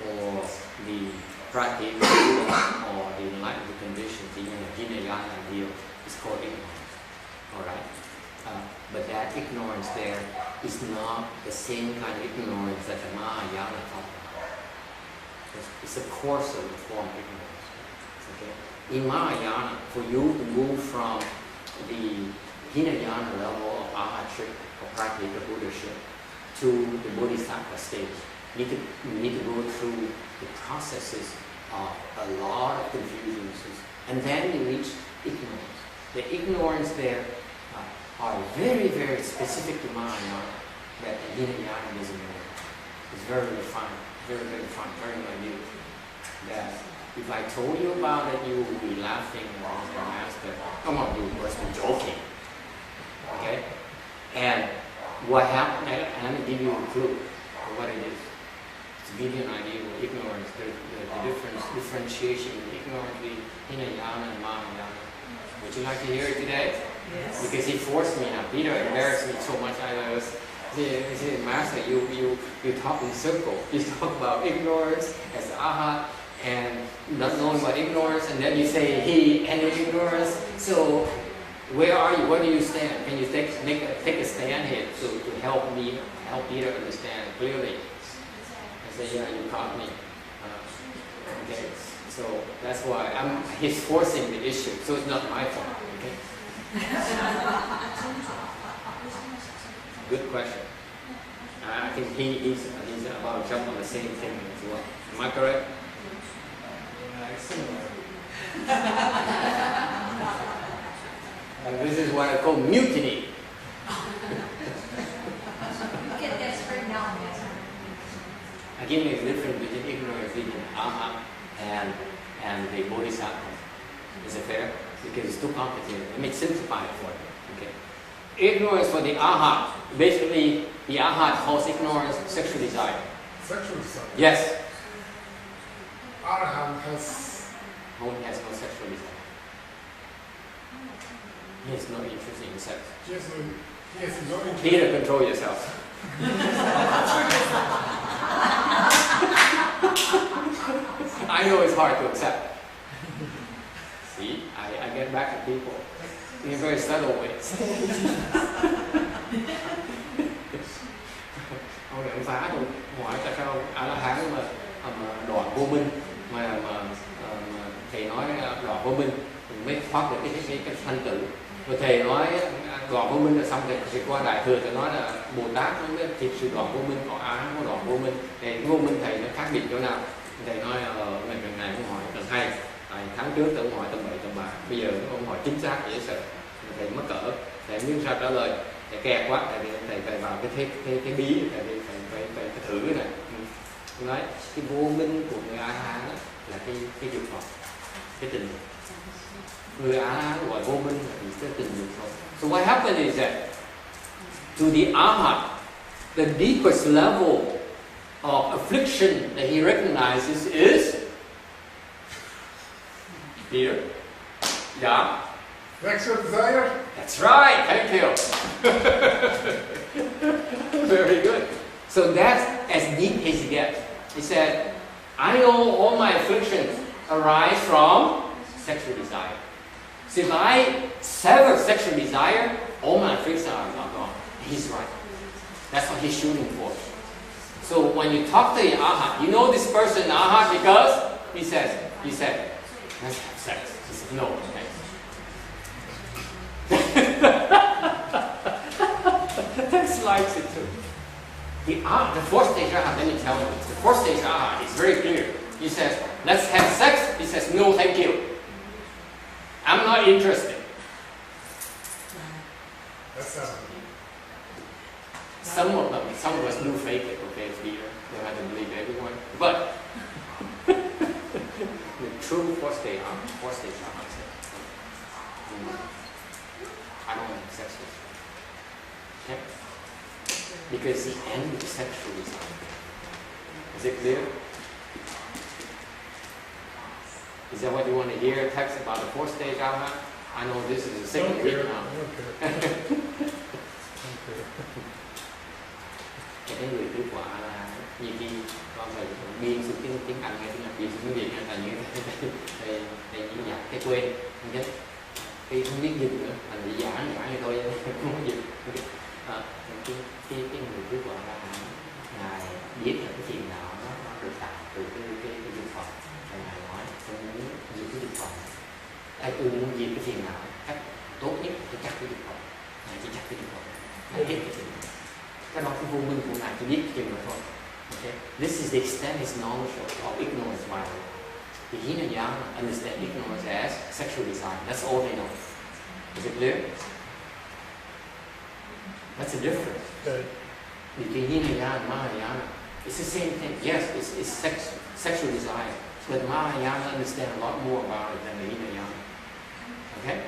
or the Pratyeka or the enlightened conditions in Hinayana deal, is called ignorance. Alright? But that ignorance there is not the same kind of ignorance that the Mahayana talked about. It's a coarser form of ignorance. Okay? In Mahayana, for you to move from the Hinayana level of Arhatship or Pratyeka Buddhaship to the Bodhisattva stage, you need to go through the processes of a lot of confusions, and then you reach ignorance. The ignorance there are very, very specific to Mahayana that the Hinayana doesn't know. It's very refined, very minute. That if I told you about it, you would be laughing along the master. Come on, you must be joking. Okay? And what happened, and let me give you a clue of what it is. To give you an idea of ignorance, the differentiation in ignorance between Hinayana and Mahayana. Would you like to hear it today? Yes. Because he forced me now. Peter embarrassed me so much. I was, he said, Master, you talk in circle. You talk about ignorance as Arhat and not knowing about ignorance, and then you say he and ignorance. So where are you? Where do you stand? Can you take a stand here to help me, help Peter understand clearly? I say, yeah, you caught me. Okay, so that's why he's forcing the issue. So it's not my fault. Okay. Good question. I think he's about to jump on the same thing as well. Am I correct? And this is what I call mutiny. Get desperate now. Again, there's a difference between ignorance between Arhat and the Bodhisattva. Is it fair? Because it's too complicated. Let me simplify it for you. Okay. Ignorance for the Arhat, basically the Arhat calls ignorance sexual desire. Sexual desire? Yes. Arhat has no sexual desire. He has no interest in sex. Yes, no interest. Peter, control yourself. I know it's hard to accept. See, I get back at people in very subtle ways. Ông này phá tôi hỏi tại sao A-la-hán mà đọa vô minh mà thầy nói đọa vô minh mới thoát được cái sanh tử. Rồi thầy nói đọa vô minh là xong thì qua đại thừa thầy nói là Bồ Tát nó mới thiệt sự đọa vô minh, còn A-la-hán có đọa vô minh. Thì vô minh thầy nó khác biệt chỗ nào? Thầy nói lần này cũng hỏi lần hai. Tháng trước tôi hỏi tầm 7 tầm 3, bây giờ ông hỏi chính xác dễ sợ. Thầy mắc cỡ, thầy không biết sao trả lời, thầy kẹt quá, thầy vào cái bí, thầy phải thử cái này. Nói cái vô minh của người A-la-hán là cái dục vọng, cái tình dục. Người A-la-hán gọi vô minh là vì cái tình dục thôi. So what happened is that to the Arhat, the deepest level of affliction that he recognizes is Peter? Yeah? sexual desire? That's right, thank you. Very good. So that's as deep as it gets. He said, I know all my afflictions arise from sexual desire. So if I sever sexual desire, all my afflictions are gone. He's right. That's what he's shooting for. So when you talk to the Arhat, you know this person Arhat because he said, let's have sex. He said, no, thanks. That's likes it too. The fourth stage Arhat, let me tell you, the fourth stage Arhat is very clear. He says, let's have sex. He says, no, thank you. I'm not interested. That's Some of us do fake it, okay, Peter. You have to believe everyone. But the true fourth stage Arhat says, I don't have sex with you. Okay? Because he ended sexual desire. Is it clear? Is that what you want to hear? A text about the fourth stage Arhat? I know this is the second week now. Cái người tứ quả là nhiều khi con phải biên xuống tiếng Anh hay tiếng Nhật, biên xuống tiếng Việt là như thế. Thầy chỉ dạy cái quên, không biết. Cái không biết dịch nữa, thành bị giả như thôi, không có dịch. Cái người tứ quả là ngài biết là cái chuyện nào nó được tạo từ cái dục vọng. Ngài nói tôi muốn diệt cái dục vọng. Tôi muốn diệt cái phiền não cách tốt nhất để chắc cái dục vọng. Ngài chỉ chắc cái dục vọng. Ngài biết cái chuyện đó. Cái đó cái vô minh của ngài chỉ biết cái chuyện đó thôi. Okay? This is the extent his knowledge of ignorance by the way. The Hinayana understand ignorance as sexual desire. That's all they know. Is it clear? That's the difference between Hinayana and Mahayana. It's the same thing. Yes, it's sexual desire. But Mahayana understand a lot more about it than the Hinayana. Okay?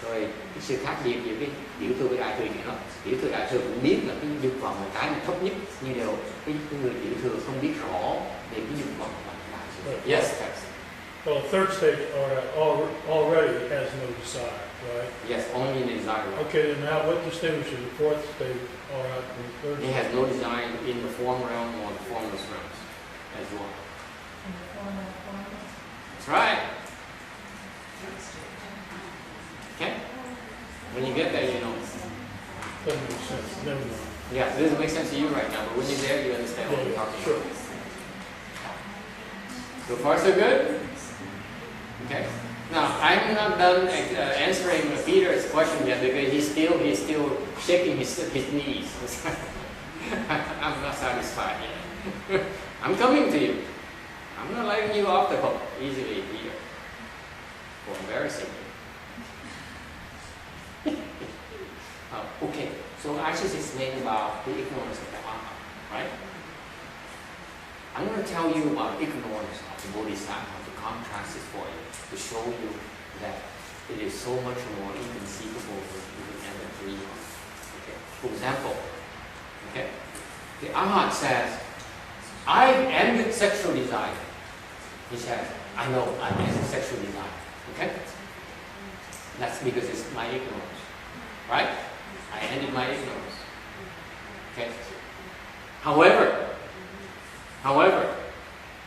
Rồi cái sự khác biệt giữa cái tiểu thừa với đại thừa này đó. Tiểu thừa đại thừa cũng biết là cái dục vọng là cái mà thấp nhất, nhưng đều cái người tiểu thừa không biết rõ về cái dục vọng là đại thừa. Yes, that's it. Well, third stage already has no desire, right? Yes, only in desire. Okay, and now what distinguishes the fourth stage Arhat from the third He stage? has no desire in the form realm or the formless realms as well. That's right. Okay? When you get there, you know. Doesn't make sense. Never mind. Yeah, it doesn't make sense to you right now, but when you're there, you understand what we're talking Sure. about. So far, so good? Okay. Now, I'm not done answering Peter's question yet because he's still shaking his knees. I'm not satisfied yet. I'm coming to you. I'm not letting you off the hook easily, Peter. For embarrassing you. Okay, so I just explained about the ignorance of the Arhat, right? I'm going to tell you about ignorance of the Bodhisattva to contrast it for you, to show you that it is so much more inconceivable than you would ever dream of. Okay. For example, okay, the Arhat says, I've ended sexual desire. He says, I know I've ended sexual desire. Okay? That's because it's my ignorance. Right? I ended my ignorance. Okay? However,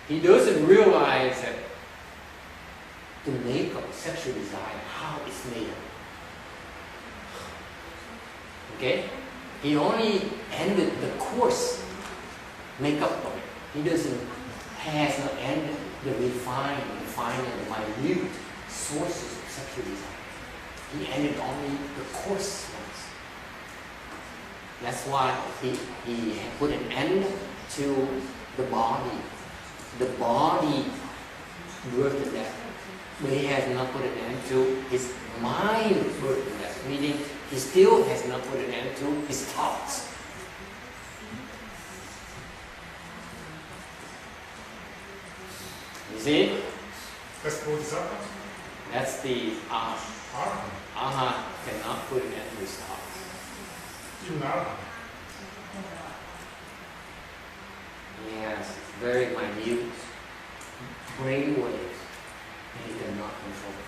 he doesn't realize that to make up sexual desire, how it's made up. Okay? He only ended the coarse makeup of it. He has not ended the refined, the minute sources of sexual desire. He ended only the coarse ones. That's why he put an end to the body. The body birthed that. But he has not put an end to his mind birthed that. Meaning he still has not put an end to his thoughts. You see? That's Bodhisattva. That's the Arhat. Arhat. Arhat cannot put an end to his thoughts. Even Arhat. He has very minute brain waves and he cannot control it.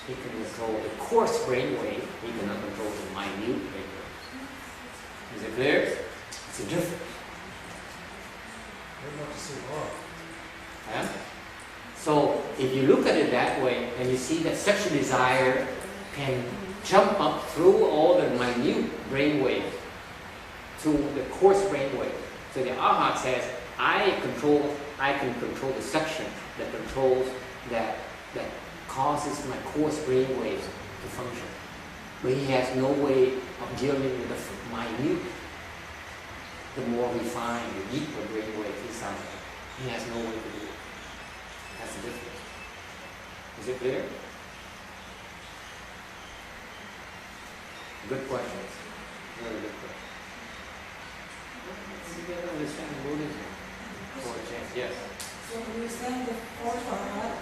He can control the coarse brain wave, he cannot control the minute brain waves. Is it clear? It's a difference. Very much so hard. Yeah? So if you look at it that way and you see that sexual desire can jump up through all the minute brain waves to the coarse brain wave. So the Arhat says, I can control the section that controls that causes my coarse brain waves to function. But he has no way of dealing with the minute, the more refined, the deeper brain waves inside of it. He has no way to do it. That's the difference. Is it clear? Good question. Very good question. You can understand Buddhism for a change. Yes. So you're saying the fourth Arhat,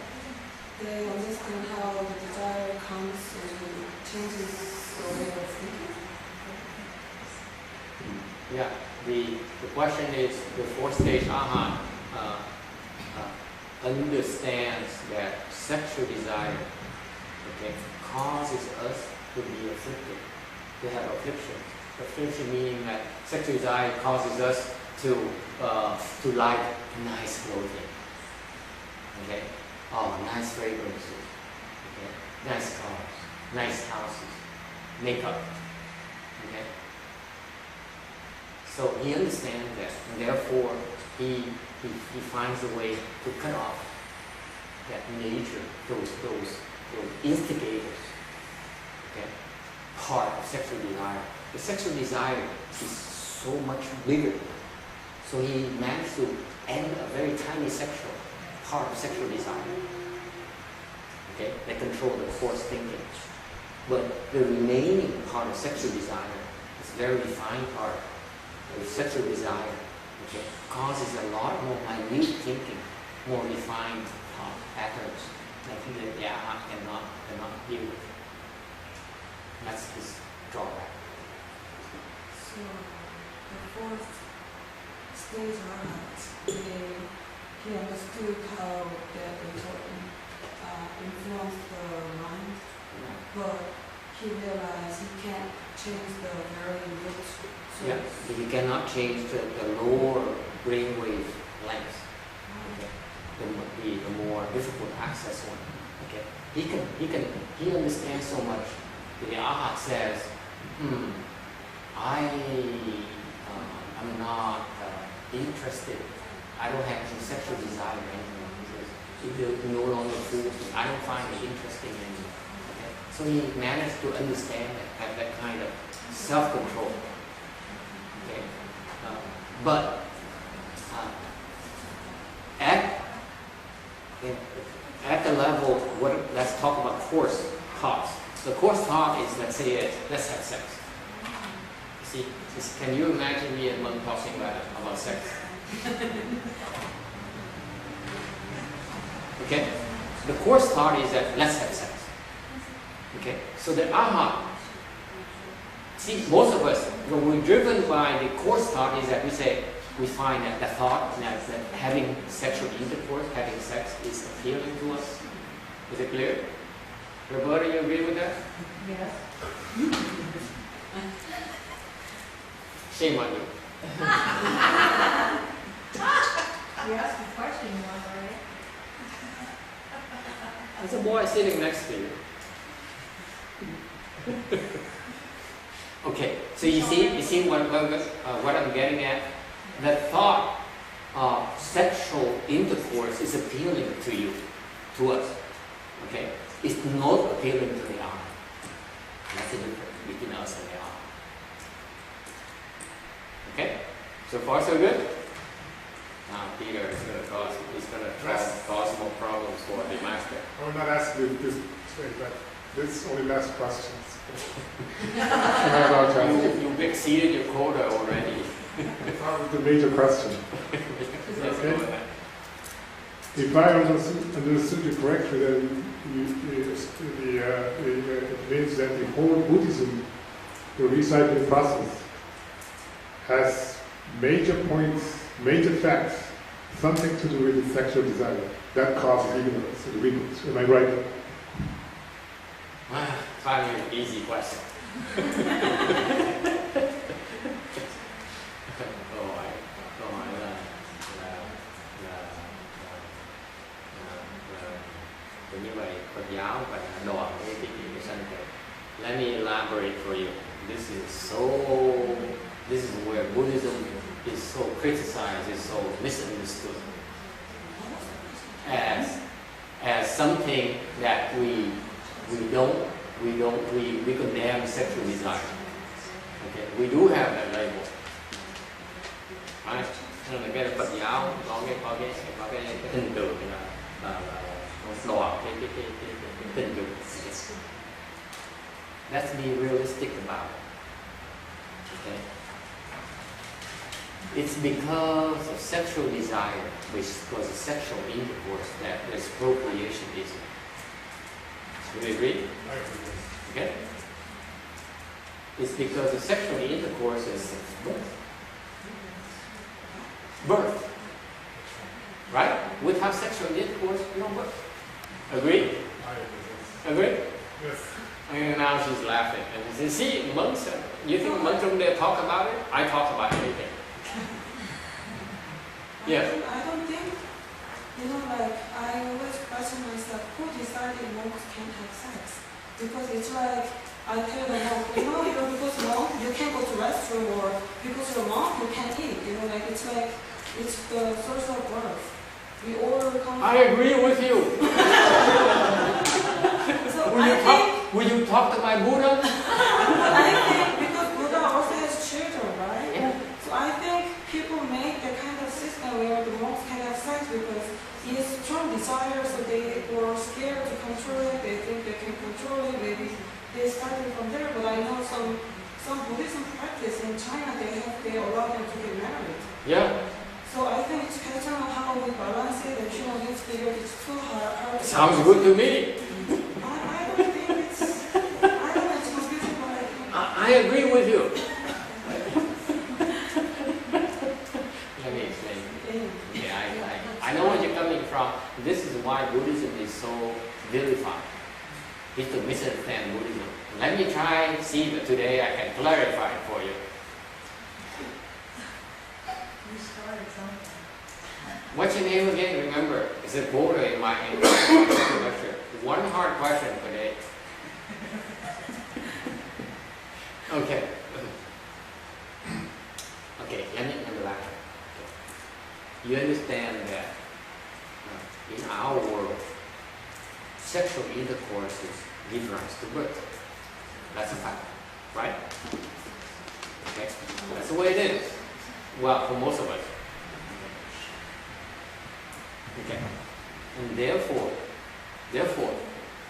they understand how the desire comes and changes the way of thinking? Yeah. The question is the fourth stage Arhat understands that sexual desire, okay, causes us to be afflicted, to have affliction. Affliction meaning that sexual desire causes us to like nice clothing, okay, nice fragrances, okay, nice cars, nice houses, makeup, okay. So he understands that, and therefore he finds a way to cut off that nature, those instigators, okay, part of sexual desire. The sexual desire is so much bigger. So he managed to end a very tiny sexual part of sexual desire, okay, that control the coarse thinking. But the remaining part of sexual desire is very refined part of sexual desire, okay, causes a lot more minute thinking, more refined patterns that the Arhat cannot deal with. That's his drawback. So the fourth stage Arhat, he understood how that influenced the mind, but he realized he can't change the very root. So Yeah, he cannot change the lower brainwave length. Okay. The more difficult access one. Okay. He understands so much. The Arhat says, I'm not interested. I don't have any sexual desire anymore. He says, it no longer fools me. I don't find it interesting anymore. Okay. So he managed to understand that, have that kind of self-control. Okay. But at the level, let's talk about coarse thoughts. The coarse thought is, let's say, let's have sex. See, can you imagine me and Mom talking about sex? Okay? The coarse thought is that let's have sex. Okay? So the Arhat, see, most of us, when we're driven by the coarse thought is that we find that the thought that having sexual intercourse, having sex is appealing to us. Is it clear? Roberta, you agree with that? Yes. Shame on you. You asked the question, right? There's a boy sitting next to you. Okay, so you see what I'm getting at? The thought of sexual intercourse is appealing to you, to us. Okay? It's not appealing to the Arhat. That's the difference between us and the Arhat. Okay? So far so good? Now Peter is going to cause more problems for the master. I will not ask you this straight, but this only last questions. You've exceeded your quota already. Start with the major question. Okay. If I understood you correctly, then it means that the whole Buddhism, the recycling process, has major points, major facts, something to do with the sexual desire. That causes ignorance and weakness. Am I right? Finally, an easy question. Như vậy, Phật giáo và đoạn cái sanh tử. Let me elaborate for you. This is where Buddhism is so criticized, is so misunderstood as something that we condemn sexual desire. Okay, we do have that label. Right? Nên là cái Phật giáo có cái hình tượng là đọa cái tình dục. Let's be realistic about it. Okay? It's because of sexual desire, which causes sexual intercourse, that there's procreation is. Do you agree? I agree. Okay? It's because of sexual intercourse is birth. Birth. Right? Without sexual intercourse, no birth. Agree? I agree. Agree? Yes. And now she's laughing. And you see, monks, you think monks don't dare talk about it? I talk about everything. Yeah. I don't think, like, I always question myself, who decided monks can't have sex? Because it's like, I tell the monk, because monk, you can't go to restroom, or because you're a monk, you can't eat. Like, it's like, it's the source of birth. We all come I agree with you. So Will you talk to my Buddha? I think because Buddha also has children, right? Yeah. So I think people make the kind of system where the monks can have sex because it is strong desire, so they were scared to control it. They think they can control it. Maybe they started from there. But I know some Buddhism practice in China, they allow them to get married. Yeah. So I think it's a question of how we balance it. And human beings figure it's too hard. Sounds good to me. I don't think it's. I don't know it's confusing, but I think. I agree with you. Let me explain. Yeah, I know where you're coming from. This is why Buddhism is so vilified. It's to misunderstand Buddhism. Let me try, see that today I can clarify it for you. What's your name again? Remember, it's a quota in my lecture. One hard question per day. Okay. Okay, let me relax. Okay. You understand that in our world, sexual intercourse gives rise to birth. That's a fact, right? Okay, that's the way it is. Well, for most of us. Okay, and therefore,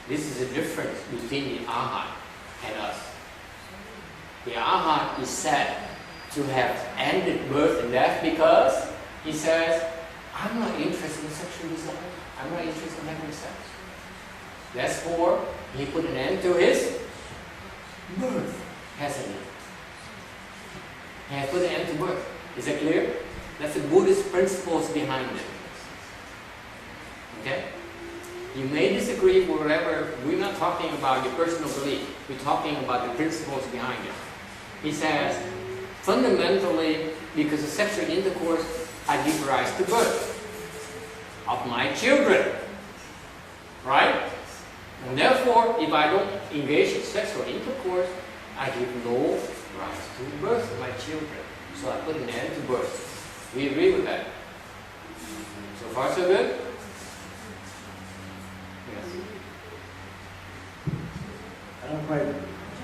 this is the difference between the Arhat and us. The Arhat is said to have ended birth and death because he says, I'm not interested in sexual desire. I'm not interested in having sex. Therefore, he put an end to his birth, hasn't he? He has put an end to birth. Is that clear? That's the Buddhist principles behind it. Okay? You may disagree with whatever. We're not talking about your personal belief. We're talking about the principles behind it. He says, fundamentally, because of sexual intercourse, I give rise to birth of my children. Right? And therefore, if I don't engage in sexual intercourse, I give no rise to birth of my children. So I put an end to birth. We agree with that. So far, so good? Yes. I don't quite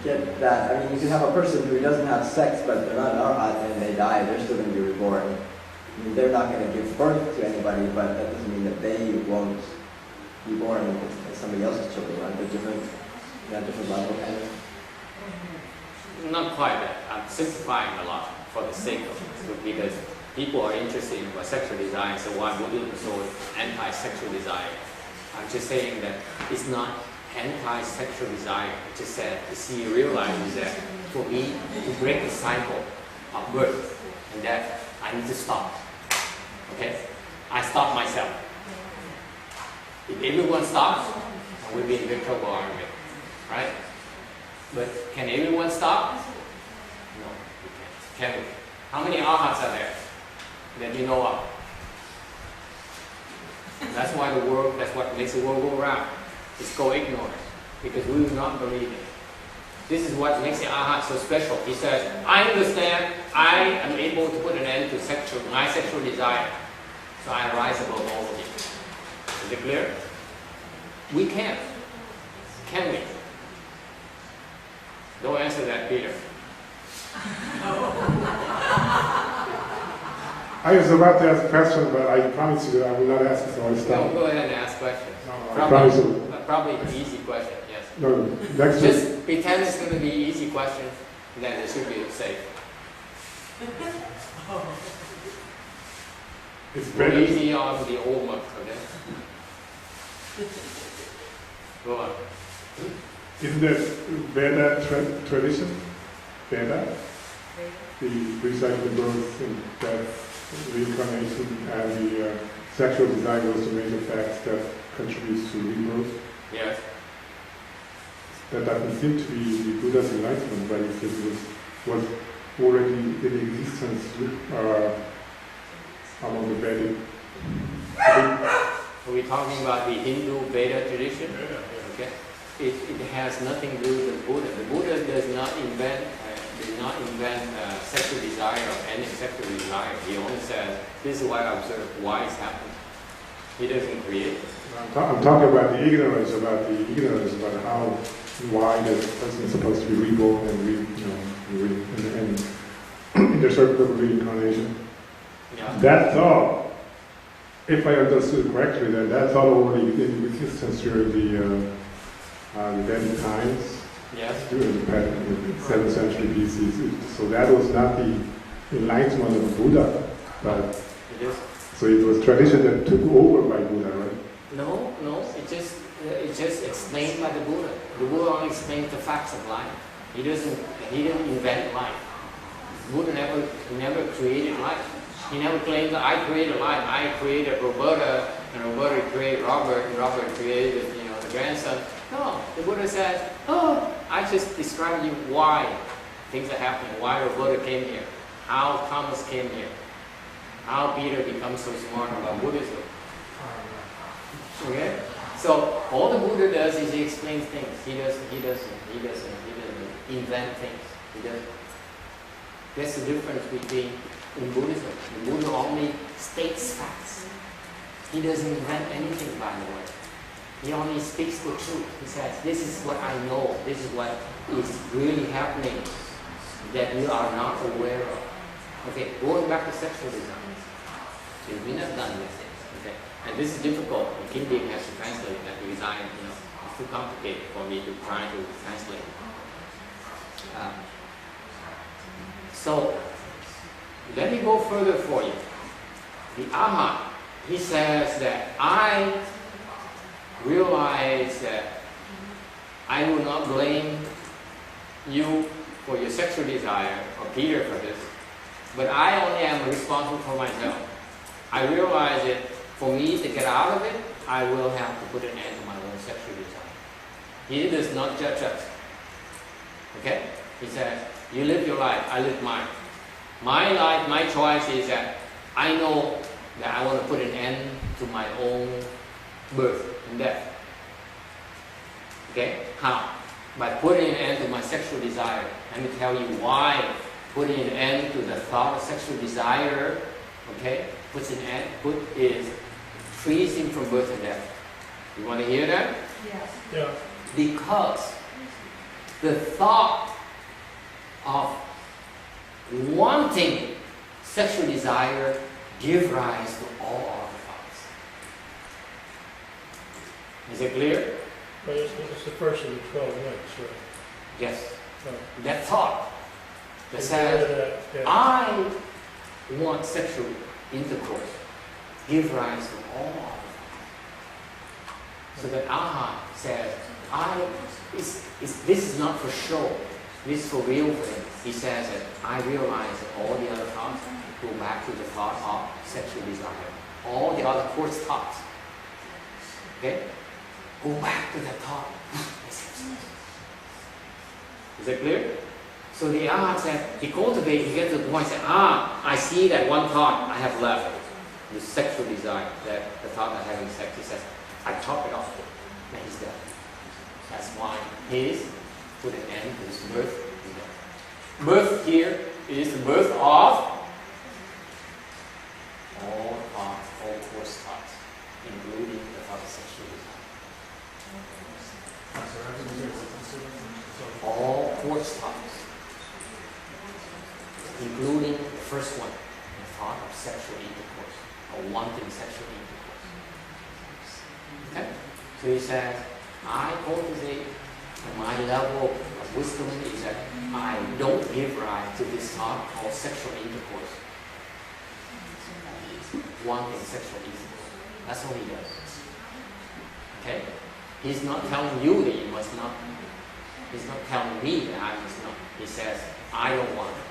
get that. I mean, you can have a person who doesn't have sex, but they're not an arhat, and they die, they're still going to be reborn. I mean, they're not going to give birth to anybody, but that doesn't mean that they won't be born as somebody else's children, right? They're different, different level, kind of. Not quite that. I'm simplifying a lot for the sake of it, because people are interested in sexual desire, so why Buddhism is so anti-sexual desire? I'm just saying that it's not anti-sexual desire. It's just that you realize that for me to break the cycle of birth and death, I need to stop. Okay? I stop myself. If everyone stops, we'll be in big trouble, aren't we? Right? But can everyone stop? No, we can't. Can we? How many arhats are there that you know of? That's why that's what makes the world go round. It's called ignorance, because we do not believe it. This is what makes the arhat so special. He says, I understand, I am able to put an end to my sexual desire, so I rise above all of it. Is it clear? We can't. Can we? Don't answer that, Peter. I was about to ask a question, but I promise you that I will not ask it, so I'll stop. No, go ahead and ask questions. No, I promise you. Probably an easy question, yes. No, next week. Pretend it's going to be easy question, then it should be safe. It's Go better. easy on the old monk, okay? Go on. Isn't that Veda tradition? Veda? The recycling growth and death, reincarnation, and the sexual desire goes to major facts that contributes to rebirth. Yes. That doesn't seem to be the Buddha's enlightenment, but it was already in existence among the Vedic. Are we talking about the Hindu Veda tradition? Okay. It has nothing to do with the Buddha. The Buddha does not invent sexual desire or any sexual desire. He only says, this is what I observe, why it's happening. He doesn't create it. I'm talking about the ignorance about how, why the person is supposed to be reborn and in the circle of reincarnation. Yeah. That thought, if I understood correctly, that thought already in existence during the Vedic times. Yes. During the 7th century BC. So that was not the enlightenment of the Buddha, but It is. so it was tradition that took over by Buddha, right? No. It just explained by the Buddha. The Buddha only explains the facts of life. He didn't invent life. Buddha never created life. He never claimed that I created life. I created Roberta, and Roberta created Robert, and Robert created the grandson. No, the Buddha says, I just described you why things are happening, why Roberta came here, how Thomas came here, how Peter becomes so smart about Buddhism. Okay? So all the Buddha does is he explains things. He doesn't invent things. He doesn't. That's the difference between in Buddhism. The Buddha only states facts. He doesn't invent anything, by the way. He only speaks the truth. He says, this is what I know. This is what is really happening that you are not aware of. Okay, going back to sexual desire. So we're not done with it. Okay, and this is difficult. And Kinh has to translate that because it's too complicated for me to try to translate. So let me go further for you. The Arhat, he says that I realize that I will not blame you for your sexual desire, or Peter for this, but I only am responsible for myself. I realize that for me to get out of it, I will have to put an end to my own sexual desire. He does not judge us. Okay? He says, you live your life, I live mine. My life, my choice is that I know that I want to put an end to my own birth and death. Okay? How? By putting an end to my sexual desire. Let me tell you why putting an end to the thought of sexual desire, okay, is freezing from birth and death. You want to hear that? Yes. Yeah. Because the thought of wanting sexual desire gives rise to all other thoughts. Is it clear? But it's the first of the 12 links, right? Yes. So, That thought that says, yeah. I want sexual intercourse gives rise to all other thoughts. So that Arhat says, this is not for show. This is for real thing. He says that I realize that all the other thoughts go back to the thought of sexual desire. All the other coarse thoughts. Okay? Go back to that thought. Is that clear? So the Arhat said, he cultivates, he gets to the point, said, I see that one thought I have left. The sexual desire, that the thought of having sex. He says, I chop it off. And he's dead. That's why his put an end to his birth and death. Birth here is the birth of all thoughts, all coarse thoughts, including the thought of sexual desire. All coarse thoughts, including the first one, the thought of sexual intercourse, or wanting sexual intercourse. Okay? So he says, I cultivate my level of wisdom is that I don't give rise to this thought called sexual intercourse. Wanting sexual intercourse. That's all he does. Okay? He's not telling you that you must not. He's not telling me that I must not. He says, I don't want it.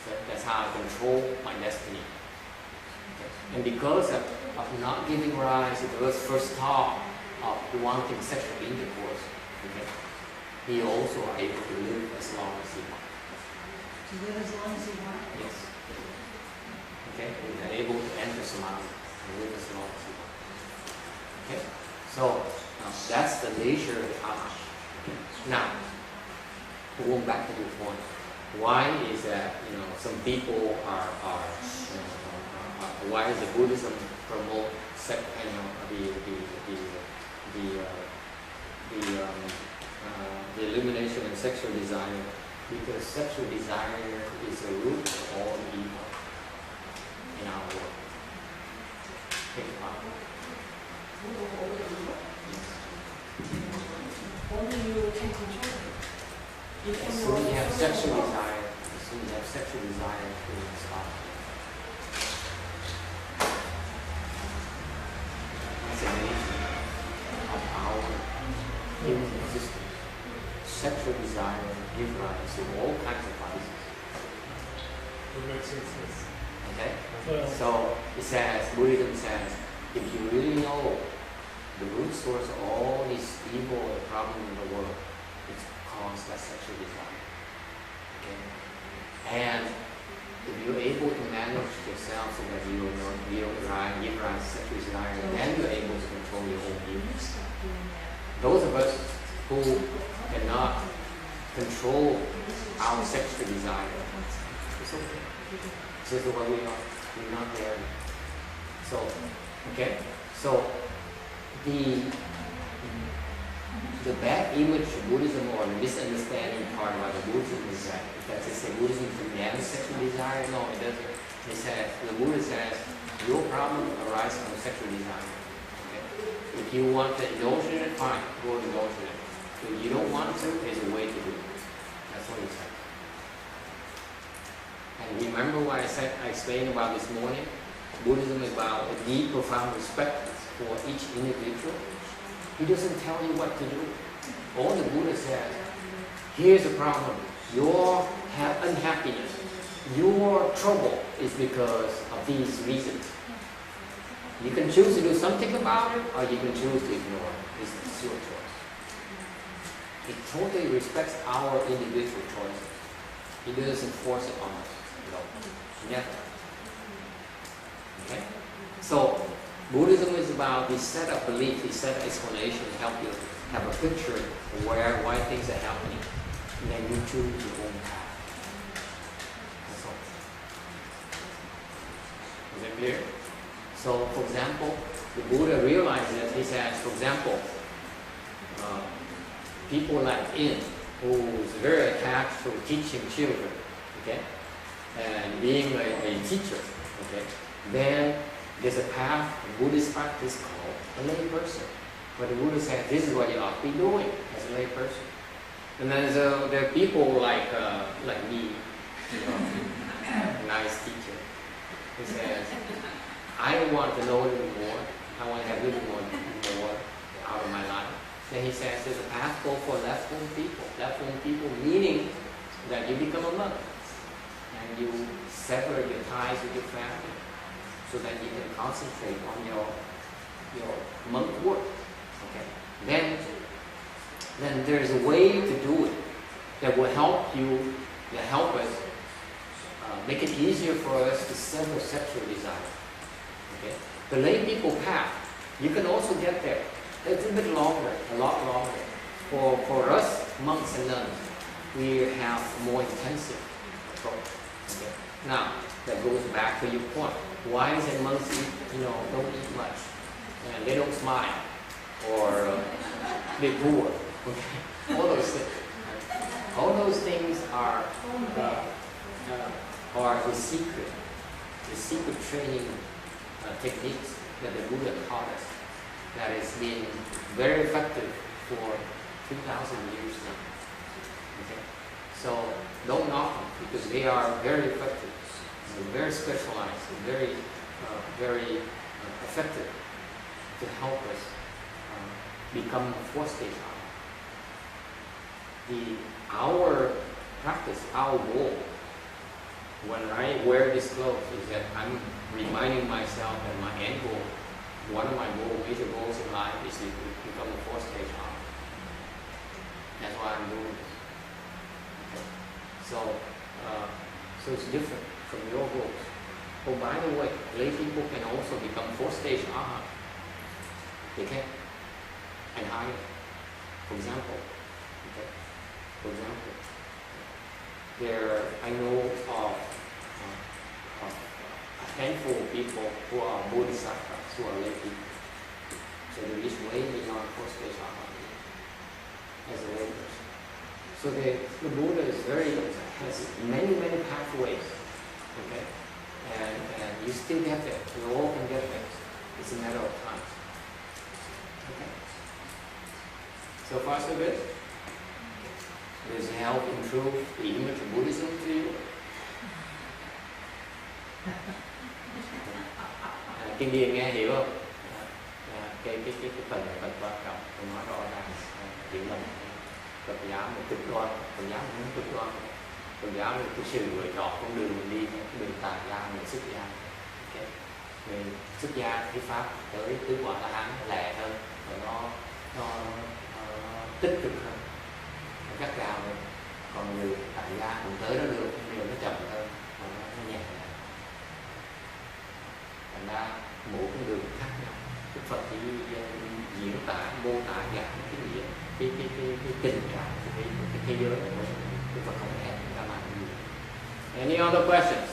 So that's how I control my destiny. Okay? And because of not giving rise to the first thought of wanting sexual intercourse, okay, he also are able to live as long as he wants. To live as long as you want? Yes. Okay? He's able to enter samadhi and live as long as he wants. Okay? So, that's the nature of the Arhat. Okay? Now, going back to the point, why is that, some people why does the Buddhism promote the elimination of sexual desire? Because sexual desire is the root of all evil in our world. Think about it. Only you can control it. So when you have sexual desire, you will stop. That's amazing of our human existence. Sexual desire gives rise to all kinds of vices. It makes sense. Okay? Well, So it says, Buddhism says, if you really know the root source of all these evil and problems in the world, it's caused by sexual desire. Okay? And if you're able to manage yourself so that you don't give rise to sexual desire, then you're able to control your own evil. Those of us who cannot control our sexual desire, it's okay. This is what we are. We're not there. So, okay? So, the bad image of Buddhism or the misunderstanding part about the Buddhism is that they say Buddhism condemns sexual desire. No, it doesn't. It says, the Buddha says, your problem arises from sexual desire. Okay? If you want to indulge in it, fine, go indulge in it. If you don't want to, there's a way to do it. That's what he said. And remember what I explained about this morning? Buddhism is about a deep, profound respect for each individual. He doesn't tell you what to do. All the Buddha says, here's the problem. Your unhappiness, your trouble is because of these reasons. You can choose to do something about it, or you can choose to ignore it. It's your choice. It totally respects our individual choices. He doesn't force it on us. No, never. Okay? So, Buddhism is about this set of beliefs, this set of explanation to help you have a picture of why things are happening. And then you choose your own path. That's all. Is that clear? So, for example, the Buddha realized that he says, for example, people like In, who is very attached to teaching children, okay, and being a teacher, okay, then there's a path, a Buddhist practice called a lay person. But the Buddha said, this is what you ought to be doing as a lay person. And then there are people like me, nice teacher, who says, I want to know a little more. I want to have a little more out of my life. Then he says, there's a path called for left-wing people. Left-wing people meaning that you become a monk and you sever your ties with your family, so that you can concentrate on your monk work. Okay. Then there's a way to do it that will help you, that help us make it easier for us to sever sexual desire. Okay. The lay people path, you can also get there. It's a bit longer, a lot longer. For us monks and nuns, we have more intensive approach. Okay. Now that goes back to your point. Why is it monks don't eat much, and they don't smile, or they're poor? Okay. All those things. All those things are the secret training techniques that the Buddha taught us. That has been very effective for 2,000 years now. Okay? So don't knock them because they are very effective, very specialized, very effective to help us become a fourth stage Arhat. Our practice, our goal, when I wear this clothes, is that I'm reminding myself that my end goal, one of my major goals in life is to become a fourth stage Arhat. That's why I'm doing this. Okay. So it's different from your goals. Oh, by the way, lay people can also become fourth stage Arhat. They can, and higher. For example, I know of a handful of people who are bodhisattvas, who are lay people. So they reach way beyond fourth stage Arhat as a lay person. So the Buddha has many pathways, okay? And you still get there. We all can get there. It's a matter of time. Okay. So far so good. Does it help improve the image of Buddhism to you? Kinh điển nghe hiểu không? Cái phần quan trọng tôi nói rõ ràng chỉ là Phật giáo một cực đoan, Phật giáo không cực đoan. Phật giáo là cái sự lựa chọn con đường mình đi, cái đường tài gia, mình xuất gia. Okay. Mình xuất gia cái pháp tới tứ quả La Hán lẹ hơn và nó tích cực hơn, nó gắt gao hơn. Còn người tại gia cũng tới đó được, nhưng nó chậm hơn và nó nhẹ hơn. Thành ra mỗi con đường khác nhau. Đức Phật chỉ diễn tả, mô tả giảng cái tình trạng của cái thế giới này. Đức Phật không ép chúng ta làm gì. Any other questions?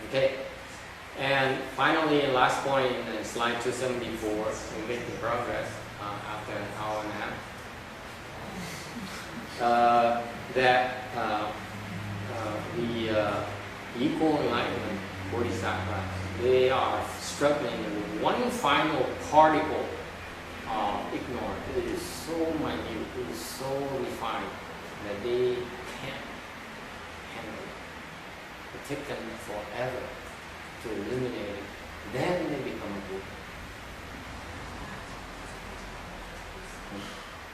Okay. And finally, last point in slide 274, we're making progress after an hour and a half. That the equal enlightenment bodhisattvas, they are struggling with one final particle of ignorance. It is so minute, it is so refined that they can't handle it. It takes them forever to eliminate it. Then they become a Buddha.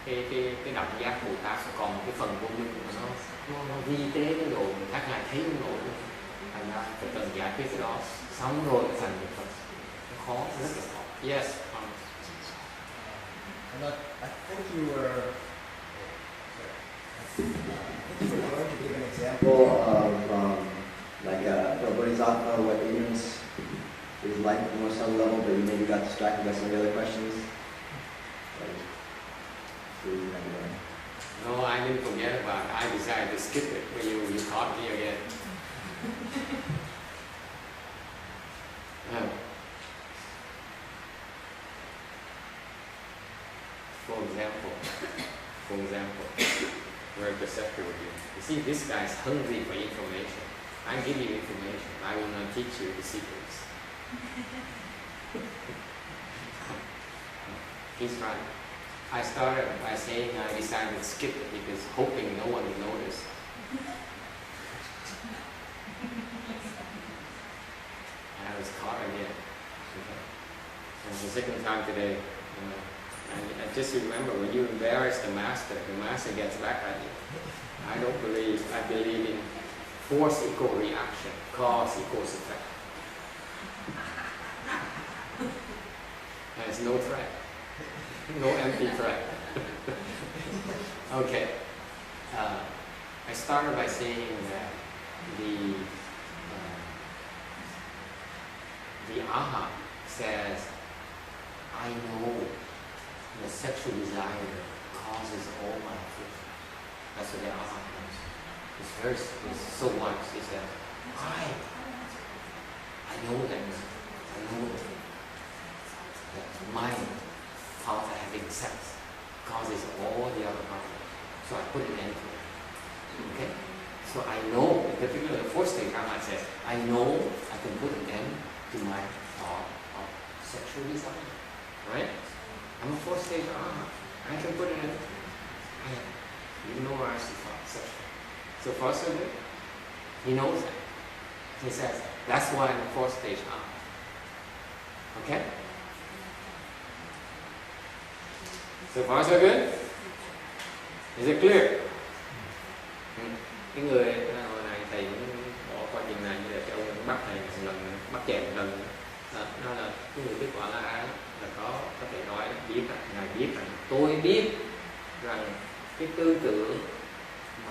Cái đẳng giác Bồ Tát còn cái phần vô minh của nó vi tế đến độ người khác lại thấy không nổi. Thành ra phải cần giải quyết cái đó, xong rồi thành được Phật. Nó khó, rất là khó. Yes. I think you were going to give an example of like for Bodhisattva, what ignorance is like at the more subtle level, but you maybe got distracted by some of the other questions. No, I didn't forget about it. I decided to skip it when you caught me again. For example, very perceptive with you. You see, this guy's hungry for information. I give you information. I will not teach you the secrets. He's right. I started by saying I decided to skip it because hoping no one would notice. I was caught again. Okay. And the second time today, and just remember, when you embarrass the master gets back at you. I believe in force equal reaction, cause equals effect. There's no threat. No empty threat. Okay. I started by saying that the Arhat says, I know the sexual desire causes all my affliction. That's what the Arhat knows. It's so wise. He says, I know that my thought of having sex causes all the other problems. So I put an end to it. Okay? So I know, in particular the fourth stage, Arhat says, I know I can put an end to my thought of sexual desire. Right? I'm a fourth stage Arhat. I can put it in. You know where I see such. So far so good. He knows that. He says, that's why I'm a fourth stage Arhat. Okay? So far so good? Is it clear? Cái người này thầy cũng bỏ qua chuyện này như là cho ông bắt thầy một lần, bắt chèn một lần. Đó là cái người biết quả là ai là có thể nói biết rằng ngài biết rằng tôi biết rằng cái tư tưởng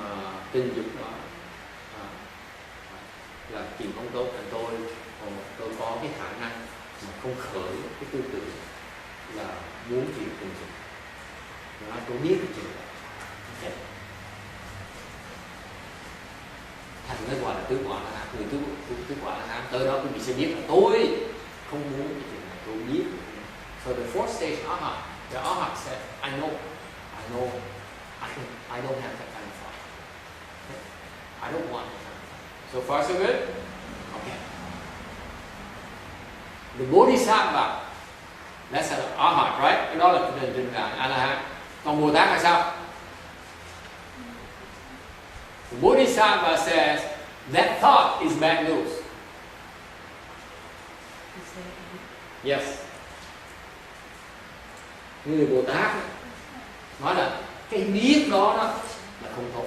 mà tình dục đó là chuyện không tốt, là tôi có cái khả năng mà không khởi cái tư tưởng là muốn chuyện tình dục. Nói tôi biết cái chuyện đó. Okay. Thành mới gọi là tứ quả là hán. Người tứ quả là hán tới đó quý vị sẽ biết là tôi không muốn cái chuyện này, tôi biết. So the fourth stage Arhat, the Arhat said, I know, I don't have that kind of thought. Okay. I don't want that kind of thought. So far so good? Okay. The Bodhisattva, that's an Arhat, right? Cái đó là trình độ A-la-hán. Còn Bồ Tát là sao? The Bodhisattva says that thought is bad news. Yes. Người Bồ Tát nói là cái biết đó là không tốt.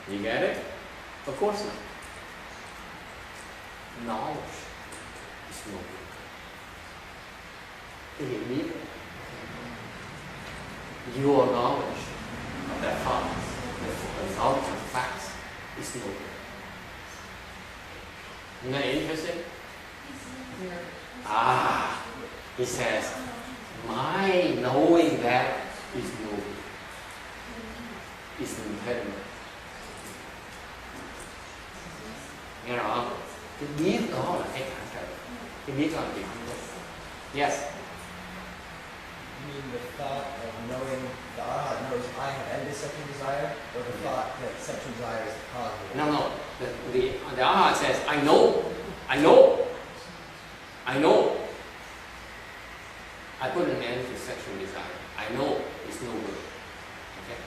You get it? Of course not. Knowledge is no good. Cái hiểu biết, your knowledge of that thought, the knowledge of facts is no good. Isn't that interesting? He says, my knowing that is no good. It's an impediment. Nghe rõ không? Cái biết đó là cái cản trở. Cái biết đó là chuyện không tốt. Yes. You mean the thought of knowing the Arhat knows I have ended sexual desire, or the thought that sexual desire is the cause of it? No. The Arhat says, I know. I put an end to sexual desire. I know it's no good. Okay?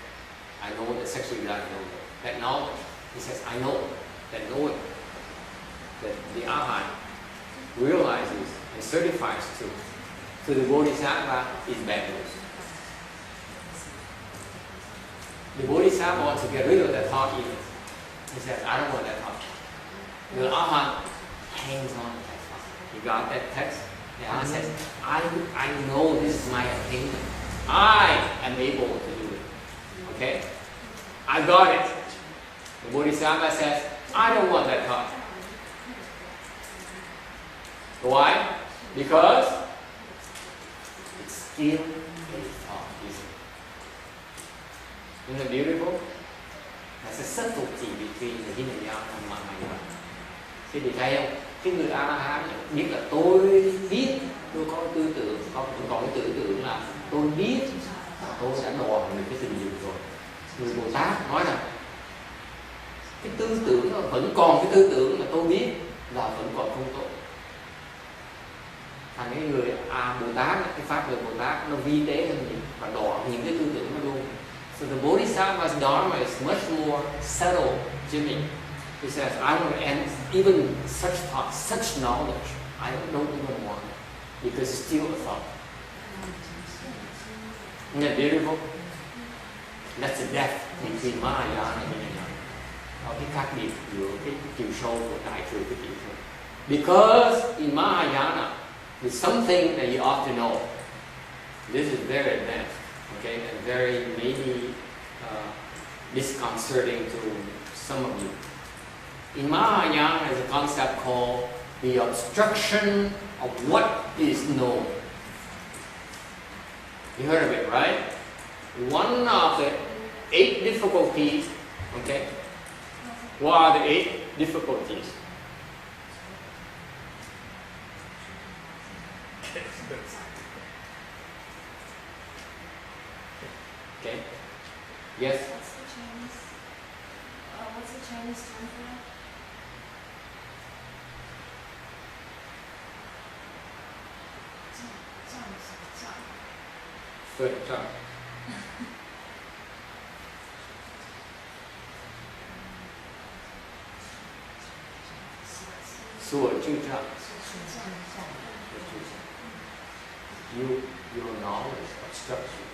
I know that sexual desire is no good. That knowledge, he says, I know. That knowing, that the Arhat realizes and certifies to the Bodhisattva is bad news. The Bodhisattva wants to get rid of that thought even. He says, I don't want that thought. The Arhat hangs on to that thought. You got that text? The Arhat says, I know this is my opinion. I am able to do it. Okay? I got it. The Bodhisattva says, I don't want that thought. Why? Because it's still a thought, isn't it beautiful? That's a subtlety between the yin and yang and Mahayana. Thế thì thấy không? Cái người A-la-hán biết là tôi biết, tôi có tư tưởng, không còn cái tư tưởng là tôi biết là tôi đã đòi được cái tình dục rồi. Người Bồ Tát nói rằng cái tư tưởng nó vẫn còn cái tư tưởng là tôi biết là vẫn còn không tốt. Thành cái người Bồ Tát, cái pháp người Bồ Tát nó vi tế hơn nhiều và đỏ những cái tư tưởng nó luôn. So the Bodhisattva's dharma is much more subtle, Jimmy. He says, I don't and even such thought, such knowledge, I don't even want it because it's still a thought. Isn't that beautiful? That's the depth between Mahayana and Hinayana. Đó cái khác biệt giữa cái chiều sâu của đại thừa cái chiều sâu. Because in Mahayana, there's something that you ought to know. This is very advanced, okay, and very maybe disconcerting to some of you. In Mahayana, there's a concept called the obstruction of what is known. You heard of it, right? One of the 8 difficulties, okay? What are the 8 difficulties? Okay. Yes? What's the Chinese term for that? Good job. SutraTiếng. Your knowledge obstructs you.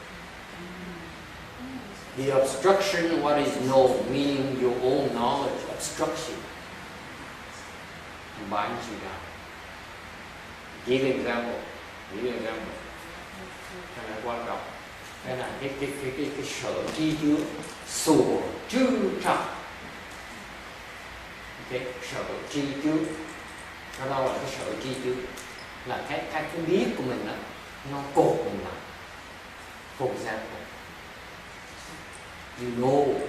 The obstruction, what is known, meaning your own knowledge, obstructs you and binds you down. Give an example. Cái này quan trọng. Cái là cái sở tri chướng, sủa chư trọng. Cái sở tri chướng, nó đâu là cái sở tri chướng? Là cái biết của mình đó, nó cột mình lại. For example, you know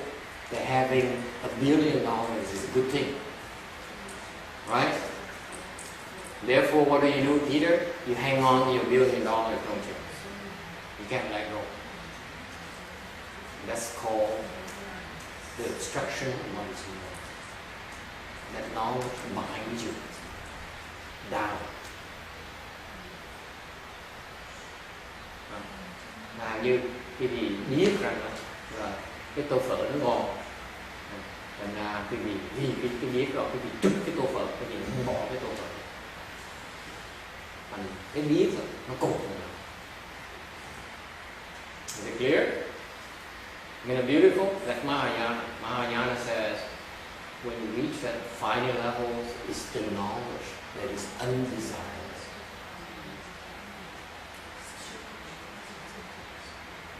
that having $1 billion is a good thing, right? Therefore, what do, Peter? You hang on to your $1 billion, don't you? You can't let go. That's called the obstruction of one's knowledge. That knowledge binds you down. Là như quý vị biết rằng là cái tô phở nó ngon, thành ra quý vị vì cái biết rồi quý vị trút cái tô phở, quý vị không bỏ cái tô phở. Thành cái biết rồi nó cột mình. Is it clear? Isn't it beautiful? That's Mahayana. Mahayana says when you reach that final level, it's the knowledge that is undesirable.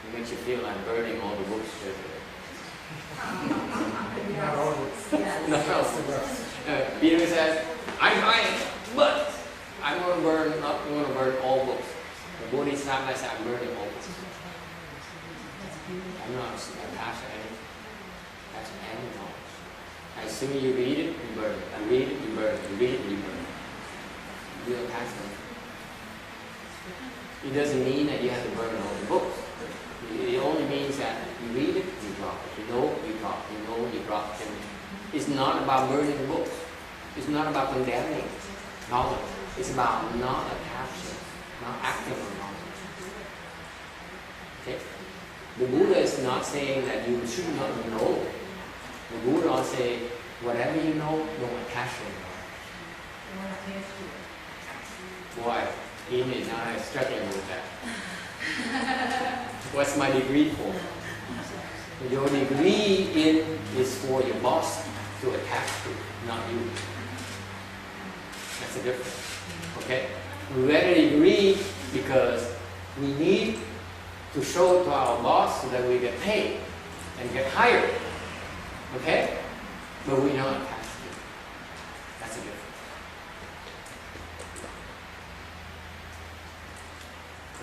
It makes you feel like burning all the books. Peter says, I'm buying, but I'm going to burn all books. The Bodhisattva says, I'm burning all books. I'm not attached to anything. That's any knowledge. As soon as you read it, you burn it. You read it, you burn it. You read it, you burn it. You don't attach to anything. It doesn't mean that you have to burn all the books. It only means that you read it, you drop it. You know, you drop it. You know, you drop it. It's not about burning books. It's not about condemning knowledge. It's about not attaching, not acting on knowledge. Okay? The Buddha is not saying that you should not know. The Buddha says, whatever you know, don't attach to it. Boy, Ian and I are struggling with that. What's my degree for? Your degree is for your boss to attach to, not you. That's the difference. Okay? We get a degree because we need to show it to our boss so that we get paid and get hired. Okay? But we're not attached to it. That's the difference.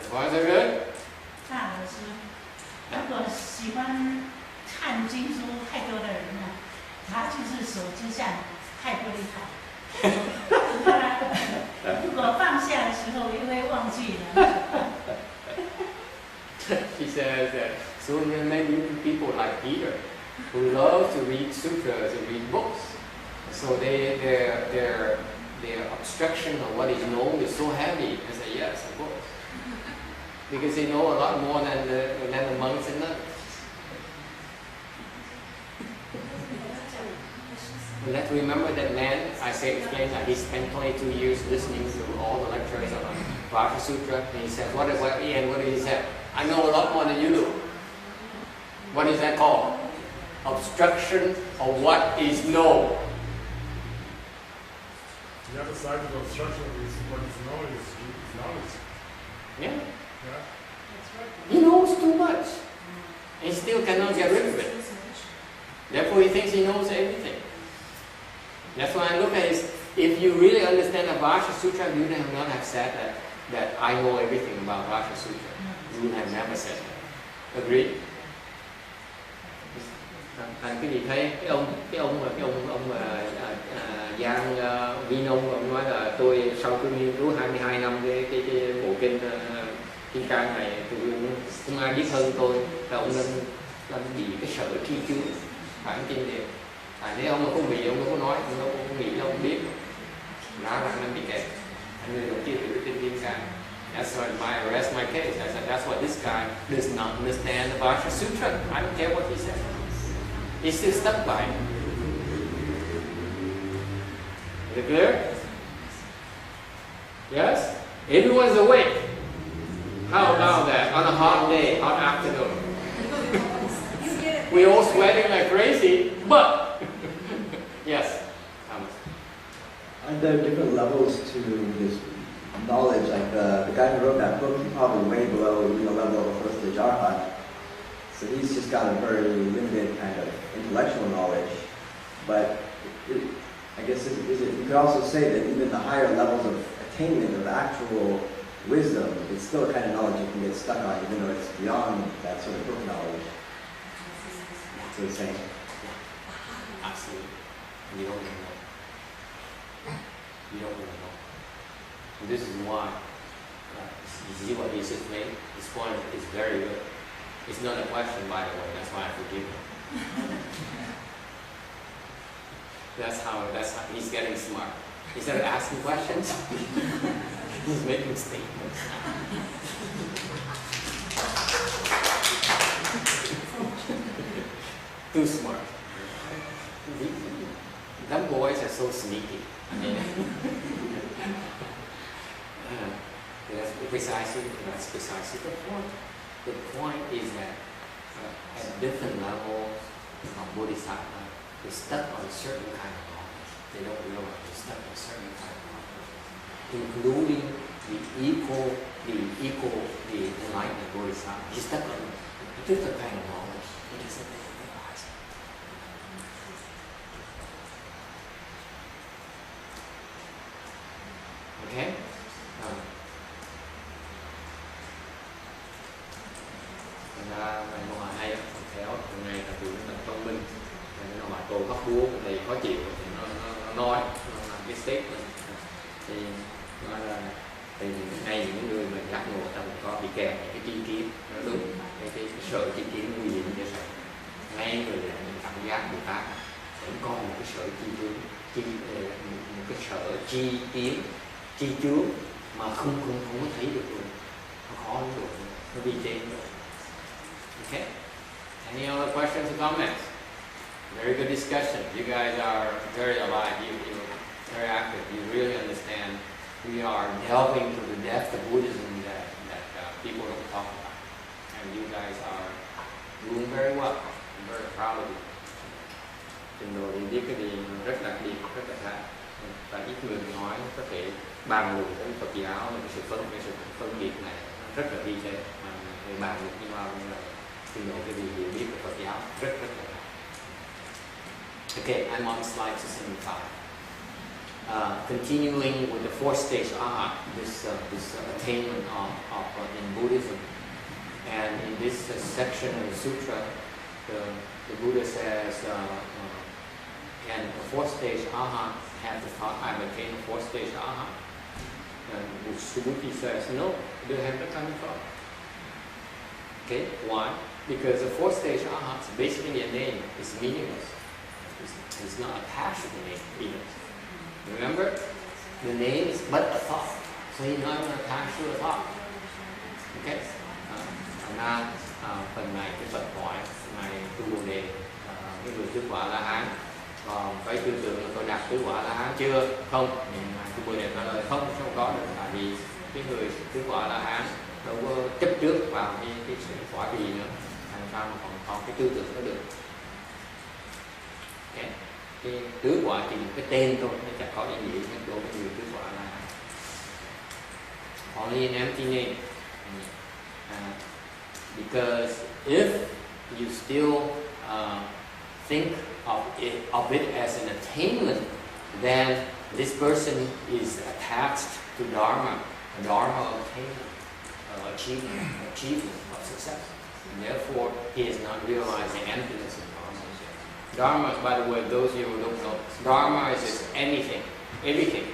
As far as they're good? 大老师，如果喜欢看经书太多的人呢，他就是手之上太过厉害。如果放下的时候，又会忘记了。She says that so many people like Peter who love to read sutras and read books. So their obstruction of what is known is so heavy. I say yes, of course. Because they know a lot more than the monks and nuns. Let's remember that man, I explained that he spent 22 years listening to all the lectures on Vajra Sutra, and he said, what did he say? I know a lot more than you do. What is that called? Obstruction of what is known. The other side of the obstruction is what is known is knowledge. Yeah. Yeah. He knows too much. He still cannot get rid of it. Therefore he thinks he knows everything. That's why I look at it, if you really understand the Vajra Sutra, you would not have said that I know everything about Vajra Sutra. You would have never said that. Agree? Thành cái gì thấy cái ông Giang Viên ông nói là tôi sau khi nghiên cứu 22 năm cái bộ kinh Cang này tôi không ai biết hơn tôi, là ông nên bị cái sợ tri chướng bản kinh đều. Nếu ông không bị, ông không có nói, ông không nghĩ, ông không biết, rõ ràng nên bị kẹt. Anh người đầu tiên hiểu kinh Cang, That's why I rest my case. I said, that's why this guy does not understand the Vajra Sutra. I don't care what he said. He's still stuck by it. Is it clear? Yes? Everyone's awake. How about that? On a hot day, hot afternoon. We're all sweating like crazy, but yes. Aren't there different levels to this knowledge? Like the guy who wrote that book, he's probably way below the level of a first-stage Arhat. So he's just got a very limited kind of intellectual knowledge. But I guess you could also say that even the higher levels of attainment of actual wisdom, it's still a kind of knowledge you can get stuck on, even though it's beyond that sort of book knowledge. That's what it's saying. Absolutely. You don't even know. You don't even know. And this is why, you see what he just made? This point is very good. It's not a question, by the way, that's why I forgive him. That's how he's getting smart. Instead of asking questions, he's making statements. Too smart. Them boys are so sneaky. I mean, that's precisely the point. The point is that at different levels of Bodhisattva, they're stuck on a certain kind of knowledge. They don't realize they're stuck on a certain kind of knowledge, including the enlightened Bodhisattva. He's stuck on a different kind of knowledge. He doesn't realize it. Okay? Bài câu hỏi hay, khéo hôm nay là tụi mình thông minh, nó hỏi cô hấp búa thì khó chịu thì nó nói, nó làm cái statement thì nói là thì ngay những người mình giác ngộ ta mình có bị kèm cái tri kiến nó đúng cái sợ tri kiến nguy hiểm như vậy, ngay người là mình cảm giác người ta vẫn có một cái sở một cái sở tri kiến tri chướng mà không có thấy được luôn, nó khó lắm được, nó bị trên rồi. Okay. Any other questions or comments? Very good discussion. You guys are very alive. You're very active. You really understand. We are delving into the depth of Buddhism that people don't talk about. And you guys are doing very well. I'm very proud of you. Trình độ thì biết cái gì rất đặc biệt, rất là khác. Và ít người nói có thể bàn luận với Phật giáo và cái sự phân biệt này rất là vi tế. Mà người bàn luận như bao nhiêu là trình độ cái gì hiểu biết của Phật giáo rất là cao. Okay, I'm on slide 275. Continuing with the fourth stage Arhat, this attainment of in Buddhism, and in this section of the sutra, the Buddha says, and the fourth stage Arhat has the thought, I've attained the fourth stage Arhat. And Subhuti says, no, you don't have that kind of thought. Okay, why? Because the fourth stage Arhat is basically a name. It's meaningless. It's not attached to the name either. Remember? The name is but a thought. So you're not even attached to a thought. Okay? Phần này cái Phật hỏi này tu Bồ Đề, cái người tứ quả La Hán, còn cái tư tưởng là tôi đạt tứ quả La Hán chưa? Không. Tu Bồ Đề trả lời không có được, tại vì cái người tứ quả La Hán đâu có chấp trước vào cái sự quả gì nữa, làm sao mà còn cái tư tưởng đó được. Okay. Cái tứ quả chỉ một cái tên thôi, nó chẳng có ý nghĩa nhất đối với người tứ quả là only an empty name. Because if you still think of it as an attainment, then this person is attached to Dharma, Dharma attainment, achievement of success. And therefore, he is not realizing emptiness of Dharma. Dharma, by the way, those of you who don't know, Dharma is just anything, everything.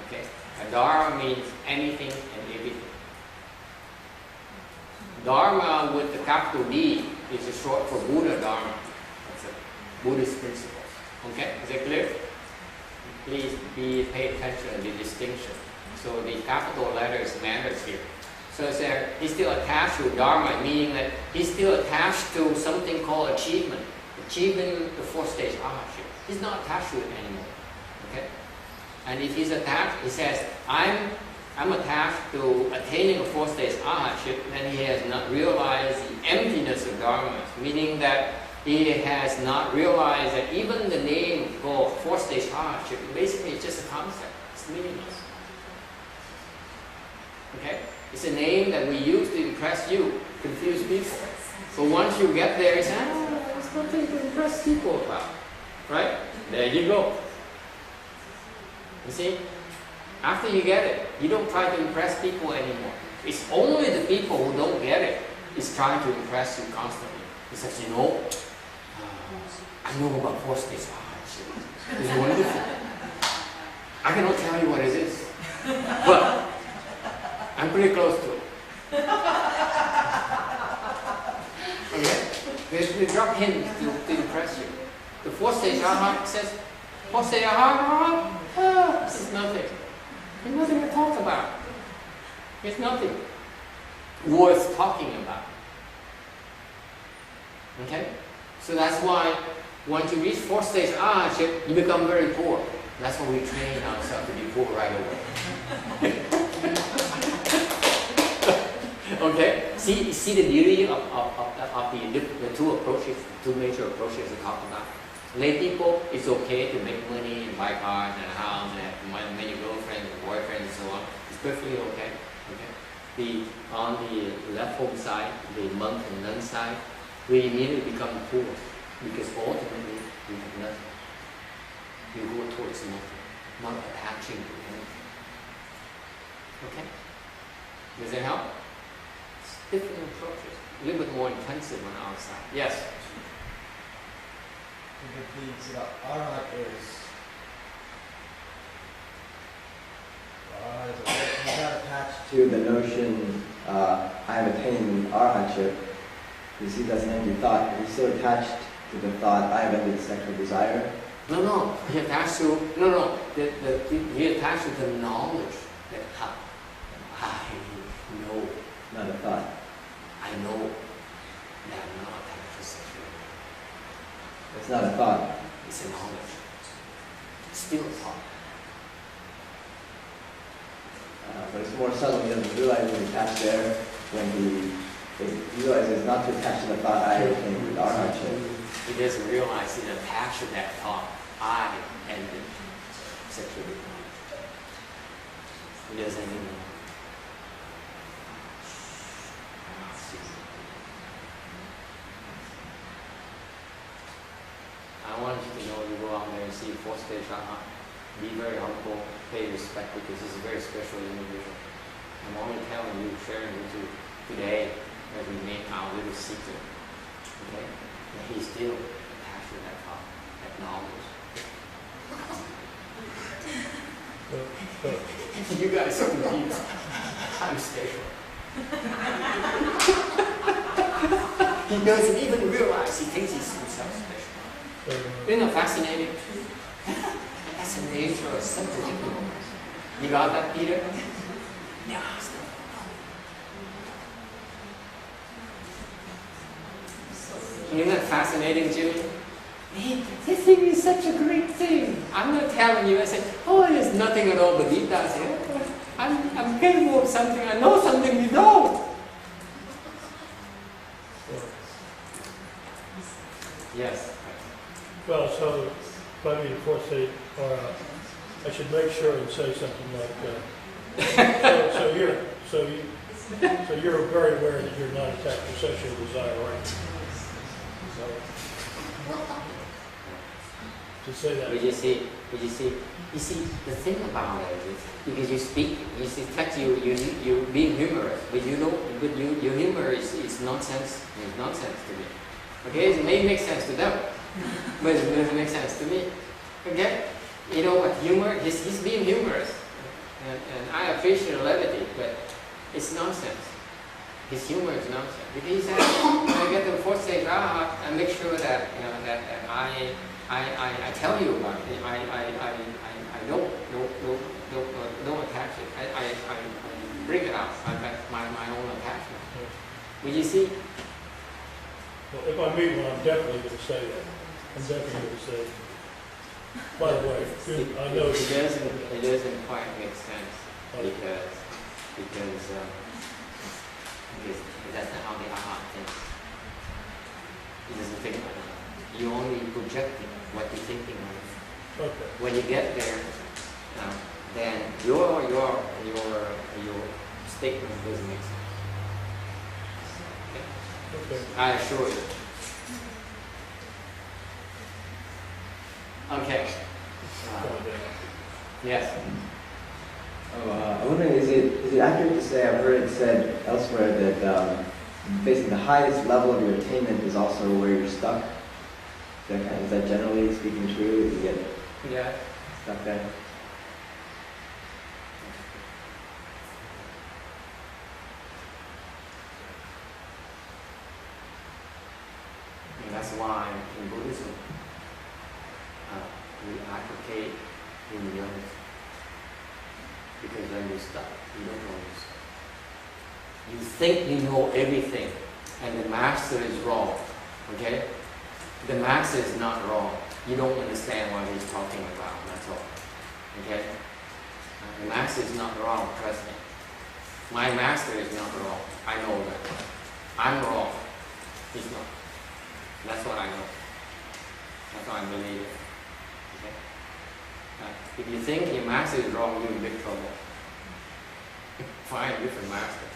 Okay? And Dharma means anything and everything. Dharma with the capital D is a short for Buddha Dharma. That's a Buddhist principle. Okay? Is that clear? Please pay attention to the distinction. So the capital letters matters here. So it's he's still attached to Dharma, meaning that he's still attached to something called achievement. Achieving the fourth stage arhatship. He's not attached to it anymore. Okay? And if he's attached, he says, I'm attached to attaining a fourth stage arhatship, then he has not realized the emptiness of Dharma, meaning that he has not realized that even the name called fourth stage arhatship, basically it's just a concept. It's meaningless. Okay? It's a name that we use to impress you, confuse people. But once you get there, it's there's nothing to impress people about. Right? There you go. You see? After you get it, you don't try to impress people anymore. It's only the people who don't get it is trying to impress you constantly. He says, you know, I know about fourth stage arhatship. It's wonderful. I cannot tell you what it is, but I'm pretty close to it. Okay? They drop hints to impress you. The fourth stage arhat says, fourth stage arhat, this is nothing. There's nothing to talk about. There's nothing worth talking about. Okay? So that's why once you reach fourth stage arhatship, you become very poor. That's why we train ourselves to be poor right away. Okay? See the beauty of the two approaches, two major approaches we talk about. Lay people, it's okay to make money and buy cars and a house and have many girlfriends and boyfriends and so on. It's perfectly okay. Okay? On the left home side, the monk and nun side, we immediately become poor because ultimately we have nothing. We go towards nothing, not attaching to anything. Okay? Does that help? It's different approaches, a little bit more intensive on our side. Yes? So the arhat is he's not attached to the notion I have attained arhatship because he doesn't empty thought, but he's still attached to the thought I have ended sexual desire. No. He attached to he attached to the knowledge that I know. Not a thought. I know that I'm not attached to sexual. It's not a thought. It's a knowledge. It's still a thought. But it's more subtle. He doesn't realize he's attached there when he realizes not to attach to the thought I have attained arhatship. He doesn't realize he's attached to that thought. I ended sexually. He doesn't even know. I want you to know you go out there and see fourth stage arhat. Be very humble, pay respect because he's a very special individual. I'm only telling you, sharing with you today that we made our little secret. Okay? That he's still attached to that thought, that knowledge. You guys are confused. I'm special. He doesn't even realize he thinks he's himself special. Isn't that fascinating? That's the nature of such a ignorance. You got that, Peter? Yeah. Isn't that fascinating, Jimmy? Man, this thing is such a great thing. I'm not telling you, I say, oh, there's nothing at all, but deep down, I say, I'm capable of something, I know something you don't. Yes. Well, so if I mean fourth stage, I should make sure and say something like, so you're very aware that you're not attached to sexual desire, right? To say that. But you see, the thing about it is, because you speak, you're being humorous, but your humor is nonsense. It's nonsense to me. Okay, it may make sense to them, but it doesn't make sense to me. Okay, you know what? Humor, he's being humorous, and I appreciate levity, but it's nonsense. His humor is nonsense. Because he said, when I get to the fourth stage arhat, I make sure that I tell you about it. I don't don't attach it. I bring it out. I got my own attachment. But you see, Well, if I meet one, I'm definitely going to say that. I'm definitely going to say, by the way, I know it doesn't quite make sense because that's not how the Arhat thinks. He doesn't think like that. You only projecting what you're thinking of. Okay. When you get there, then your statement doesn't make sense. Okay. I assure you. Okay. Yes. I'm wondering, is it accurate to say, I've heard it said elsewhere that basically the highest level of your attainment is also where you're stuck? Is that generally speaking true? You get stuck there? And that's why in Buddhism we advocate humility. Because when you're stuck, you don't know you're stuck. You think you know everything, and the master is wrong. Okay? The master is not wrong. You don't understand what he's talking about, that's all. Okay? The master is not wrong, trust me. My master is not wrong. I know that. I'm wrong. He's not. That's what I know. That's what I believe. Okay? If you think your master is wrong, you're in big trouble. Find a different master.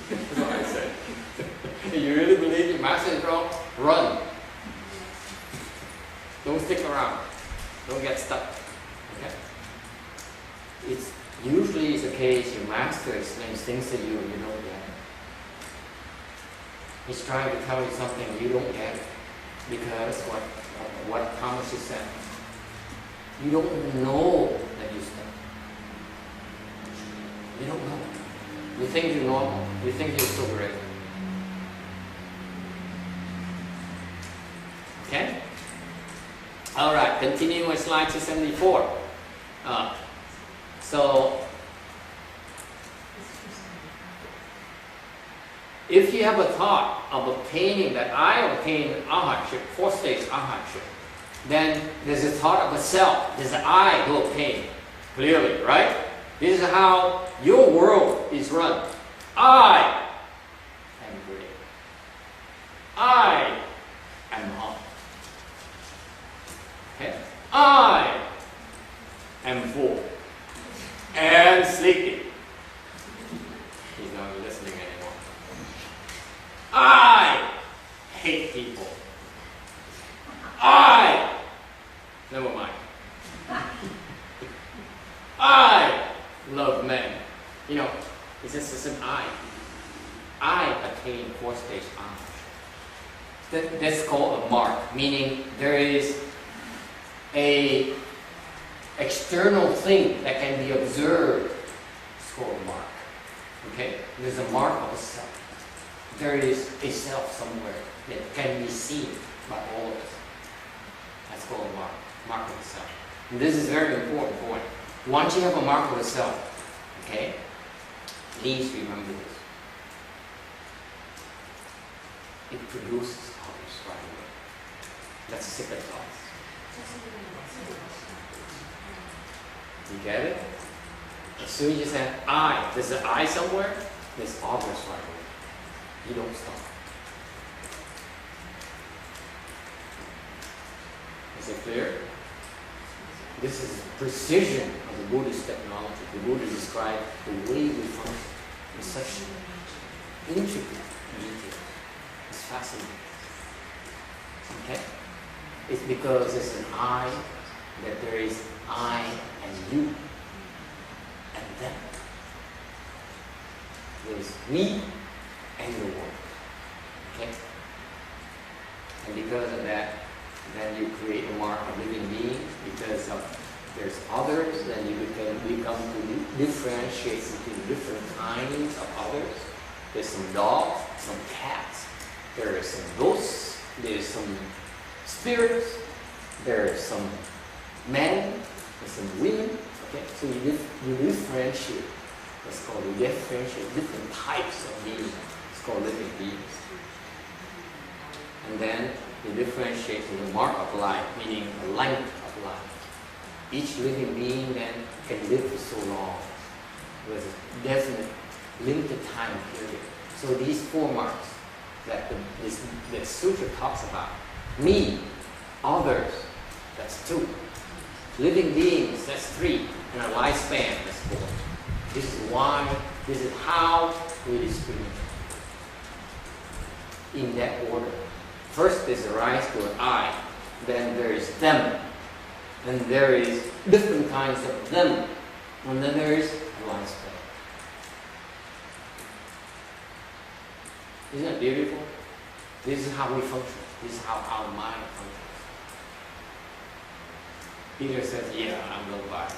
That's what I say. If you really believe your master is wrong, run. Don't stick around. Don't get stuck. Okay? It's usually the case your master explains things to you and you don't get it. He's trying to tell you something you don't get it. Because what Thomas just said, you don't know that you're stuck. You don't know. You think you're normal. You think you're so great. Okay? Alright, continuing with slide 274. So, if you have a thought of obtaining that I obtain Arhatship, 4 stage Arhatship, then there's a thought of a self. There's an I who obtain. Clearly, right? This is how your world is run. I am great. I am humble. Okay? I am full and sleepy. He's not listening anymore. I hate people. Never mind. I love men. You know, it's just an I. I attain 4 stage Arhat. That's called a mark, meaning there is a external thing that can be observed. It's called a mark. Okay? There's a mark of a self. There is a self somewhere that can be seen by all of us. That's called a mark. Mark of the self. And this is a very important point. Once you have a mark of the self, okay, please remember this. It produces others right away. That's a secret sauce. You get it? As soon as you say I, there's an I somewhere, there's others right away. You don't stop. Is it clear? This is precision of the Buddhist technology. The Buddha described the way we function in such intricate detail. It's fascinating. Okay? It's because there's an I, that there is I and you and them. There's me and the world. Okay? And because of that, then you create a mark of living being. Because there's others, then you become to differentiate between different kinds of others. There's some dogs, some cats, there are some ghosts, there's some spirits, there are some men, there's some women, Okay, so you differentiate. That's called you differentiate different types of beings. It's called living beings. And then you differentiate the mark of life, meaning the length of life. Each living being then can live for so long with a definite limited time period. So these 4 marks that the sutra talks about, me, others, that's 2. Living beings, that's 3. And a lifespan, that's 4. This is why, this is how we discriminate. In that order. First there's a rise to an I, then there is them, and there is different kinds of them, and then there is a lifespan. Isn't that beautiful? This is how we function. This is how our mind functions. Peter says, yeah, I'm no body.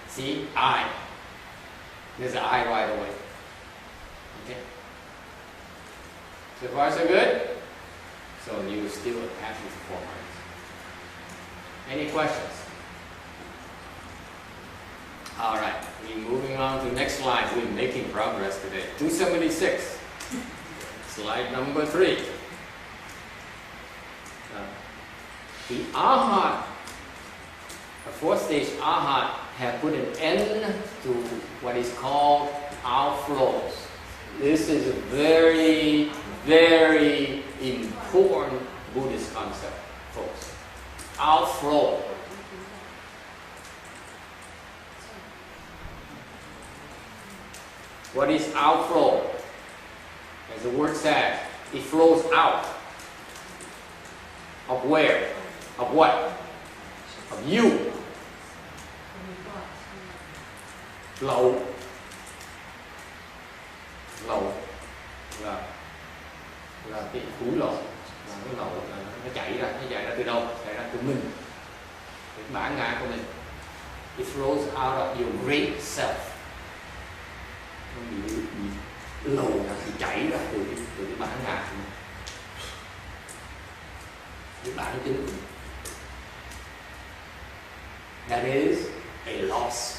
See, I. There's an I right away. Okay? So far so good? So you still attach with 4 marks. Any questions? Alright, we're moving on to the next slide. We're making progress today. 276. Slide number 3. The Arhat, the 4th stage Arhat, have put an end to what is called outflows. This is a very, very important Buddhist concept, folks. Outflow. What is outflow? As the word says, it flows out. Of where? Of what? Of you. Lậu. Lậu là cái khối lậu, là cái lậu là nó chạy ra từ đâu? Chạy ra từ mình, cái bản ngã của mình. It flows out of your great self. Nó bị lậu ra, thì chảy ra từ cái bản ngã của mình, cái bản tính của mình. That is a loss.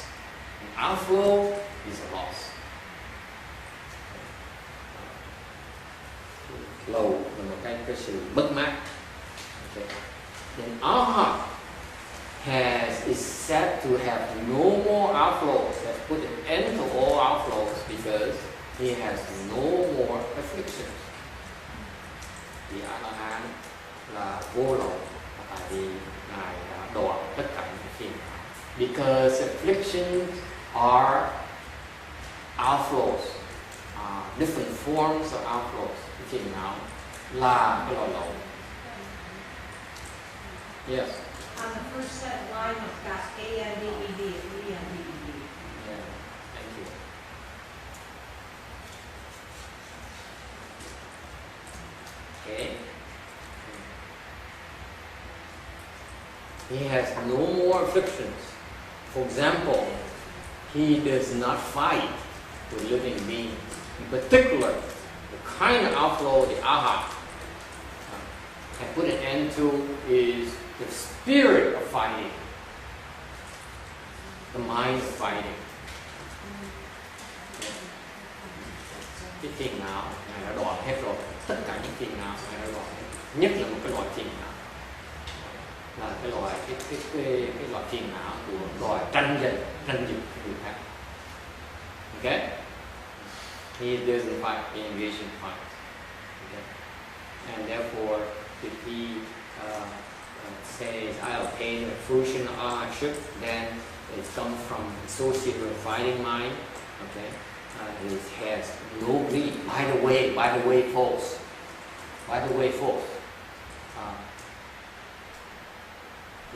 An outflow is a loss. Lậu là một cái sự mất mát. Okay. Then Arhat is said to have no more outflows, has put an end to all outflows because he has no more afflictions. Thì A-la-hán là vô lậu, tại vì Ngài đã đoạn tất cả những phiền não. Because afflictions are outflows, different forms of outflows. Phiền não là cái loại lậu. Yes. On the first set line, it's got A-N-D-E-D, E-N-D-E-D. Yeah, thank you. Okay. He has no more afflictions. For example, he does not fight with living beings. In particular, the kind of outflow the Arhat can put an end to is the spirit of fighting, the mind of fighting. Cái phiền não Ngài đã đoạn hết rồi, tất cả những phiền não Ngài đã đoạn hết. Nhất là một cái loại phiền não là cái loại phiền não của loài tranh giành người khác. Okay? He doesn't fight, he engages in fight. Okay? And therefore, if he says, I obtain a fruition of Arhatship, then it comes from associated with fighting mind. Okay? It has no greed. By the way, folks.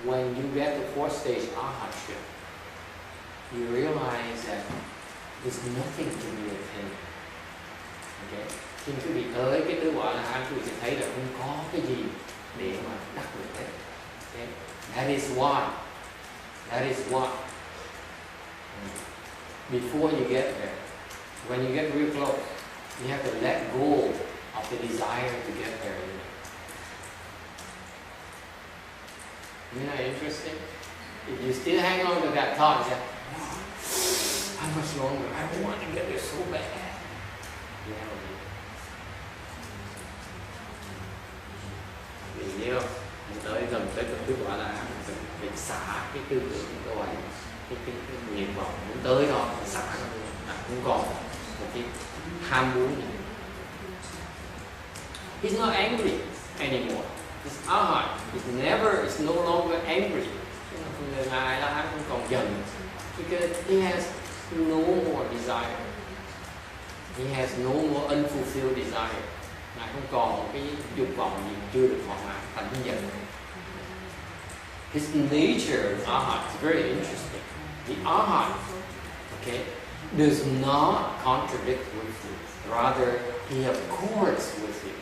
When you get the 4th stage Arhatship, you realize that there's nothing to be attained. Okay? Khi quý vị tới cái tứ quả là quý vị sẽ thấy là không có cái gì để mà đắc được hết. Okay? That is why. Before you get there, when you get real close, you have to let go of the desire to get there. Isn't that interesting? If you still hang on to that thought, you say, how much longer? I want to get there so bad. You never do. Vì nhớ không? Mình tới gần tới cực thức gọi là mình xả cái tư tưởng của tôi, cái nguyện vọng muốn tới đó, mình xả nó luôn, không còn một cái ham muốn gì. He's not angry anymore. His arhat is no longer angry. Người ngài là hắn không còn giận, because he has no more desire. He has no more unfulfilled desire. Ngài không còn một cái dục vọng gì chưa được thỏa mãn, thành giận. His nature of arhat is very interesting. The arhat, okay, does not contradict with you. Rather, he accords with you.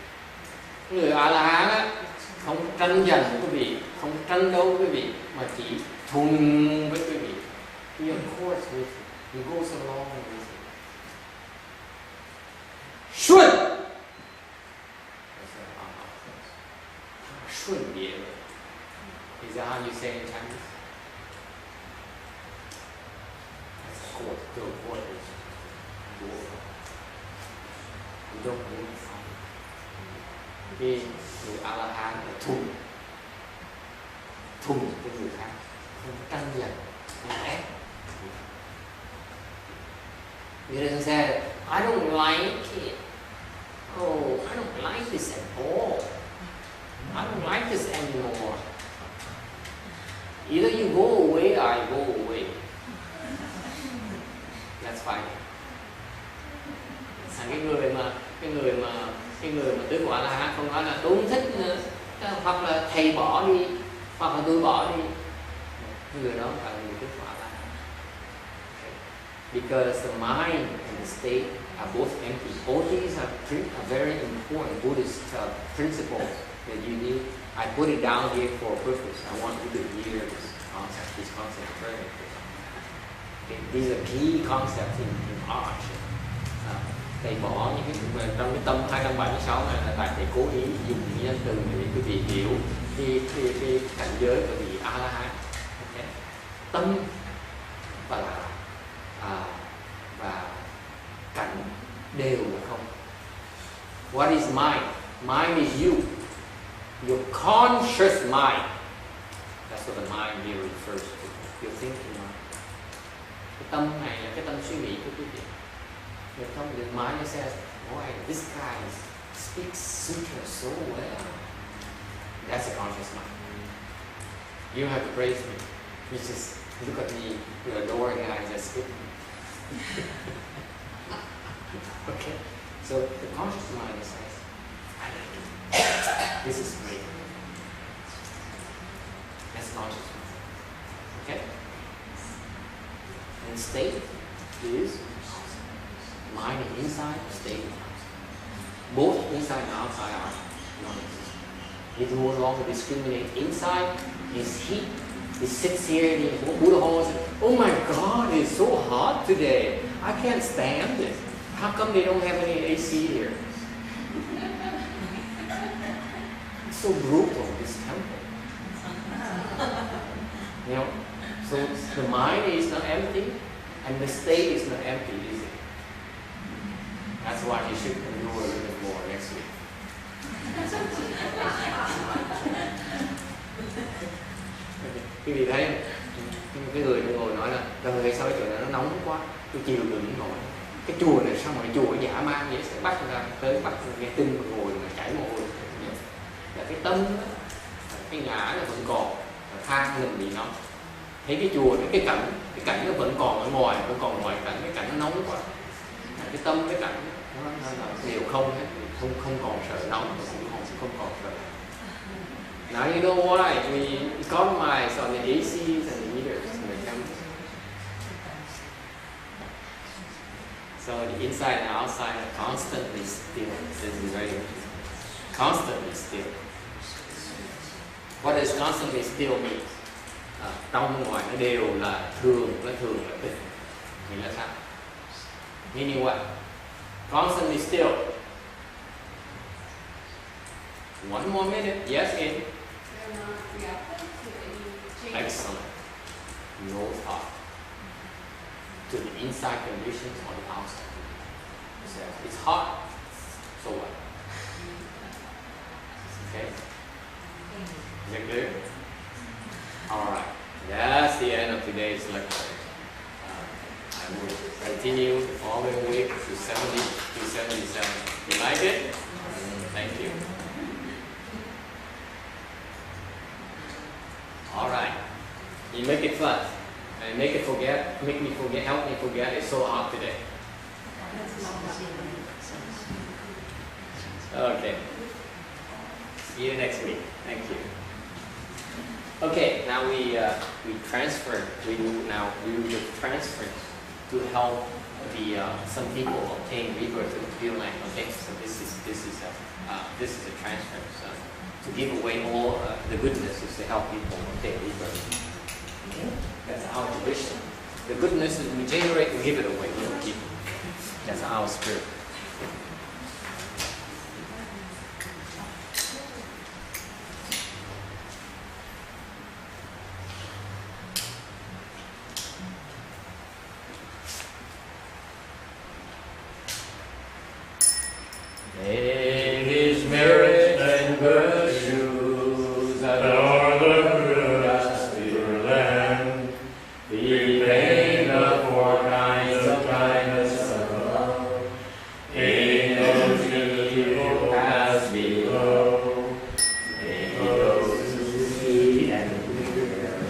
Người A-la-hán á, không tranh giành với quý vị, không tranh đấu với quý vị, mà chỉ thuần với quý vị. He accords with you. He goes along with you. Xuân. Xuân địa. Is that how you say in Chinese? That's accord. To accord is you don't need to fight. Khi người A-la-hán là thuần với người khác, không tranh giành, không ép. He doesn't say, I don't like it. Oh, I don't like this at all. I don't like this anymore. Either you go away or I go away. That's fine. Cái người mà tứ quả là không nói là tôi không thích nữa, hoặc là thầy bỏ đi, hoặc là tôi bỏ đi. Người đó phải là người tứ quả là. Because the mind and the state are both empty. All these are very important Buddhist principles that you need. I put it down here for a purpose. I want you to hear this concept very important. Okay. These are key concepts in art. Thầy bỏ những cái trong cái tâm 276 này là tại thầy cố ý dùng những danh từ để quý vị hiểu cái cảnh giới của vị A-la-hán. Okay. Tâm và cảnh đều là không. What is mind? Mind is you. Your conscious mind. That's what the mind here refers to. Your thinking mind. Cái tâm này là cái tâm suy nghĩ của quý vị. Your mind says, boy, this guy speaks Sutra so well. That's a conscious mind. You have to praise me. You just look at me, you're adoring and I just speak. Okay, so the conscious mind says, I like it. This is great. That's conscious mind. Okay? And state is mind is inside, state is outside. Both inside and outside are non-existent. He no longer discriminates inside, his heat. He sits here in the Buddha hall and says, oh my God, it's so hot today. I can't stand it. How come they don't have any AC here? It's so brutal, this temple. You know, so the mind is not empty and the state is not empty, is it? That's why you should endure a little bit more next week. Quý vị thấy cái người ngồi nói là trời sao cái chỗ này nó nóng quá, tôi chịu đựng nổi. Cái chùa này sao mà cái chùa giả man vậy, sẽ bắt ra tới bắt nghe tin mà ngồi mà chảy mồ hôi. Là cái tâm đó, cái ngã nó vẫn còn, than mình bị nóng. Thấy cái chùa, cái cảnh nó vẫn còn ở ngoài, vẫn còn ngoài cảnh, cái cảnh nó nóng quá. Cái tâm cái cảnh nó đều không hết, không còn sợ nóng, không còn sợ. Now you know why we economize on the ACs and the heaters in the temple. So the inside and outside are constantly still. This is very interesting. Constantly still. What does constantly still mean? Trong ngoài nó đều là thường là tịch. Nghĩa là sao? Meaning what? Constantly still. One more minute. Yes, in. Excellent. no thought to the inside conditions or the outside. He says, it's hot, so what? Okay? Is that clear? Alright, that's the end of today's lecture. I will continue the following week to 70 to 77. You like it? Thank you. Alright. You make it fun. And make me forget, help me forget it's so hot today. Okay. See you next week. Thank you. Okay, now we transfer. We do the transfer to help some people obtain rebirth in the Pure Land. Okay, so this is a transfer. So to give away all the goodness is to help people obtain rebirth. Okay? That's our tradition. The goodness is we generate, we give it away. We don't keep it. That's our spirit. In his merits and virtues adore the Buddha's pure land. He made the four kinds of kindness above. In those evil paths below. In those who see and hear.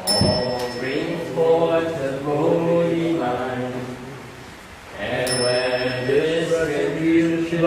All bring forth the Bodhi mind. And when distribution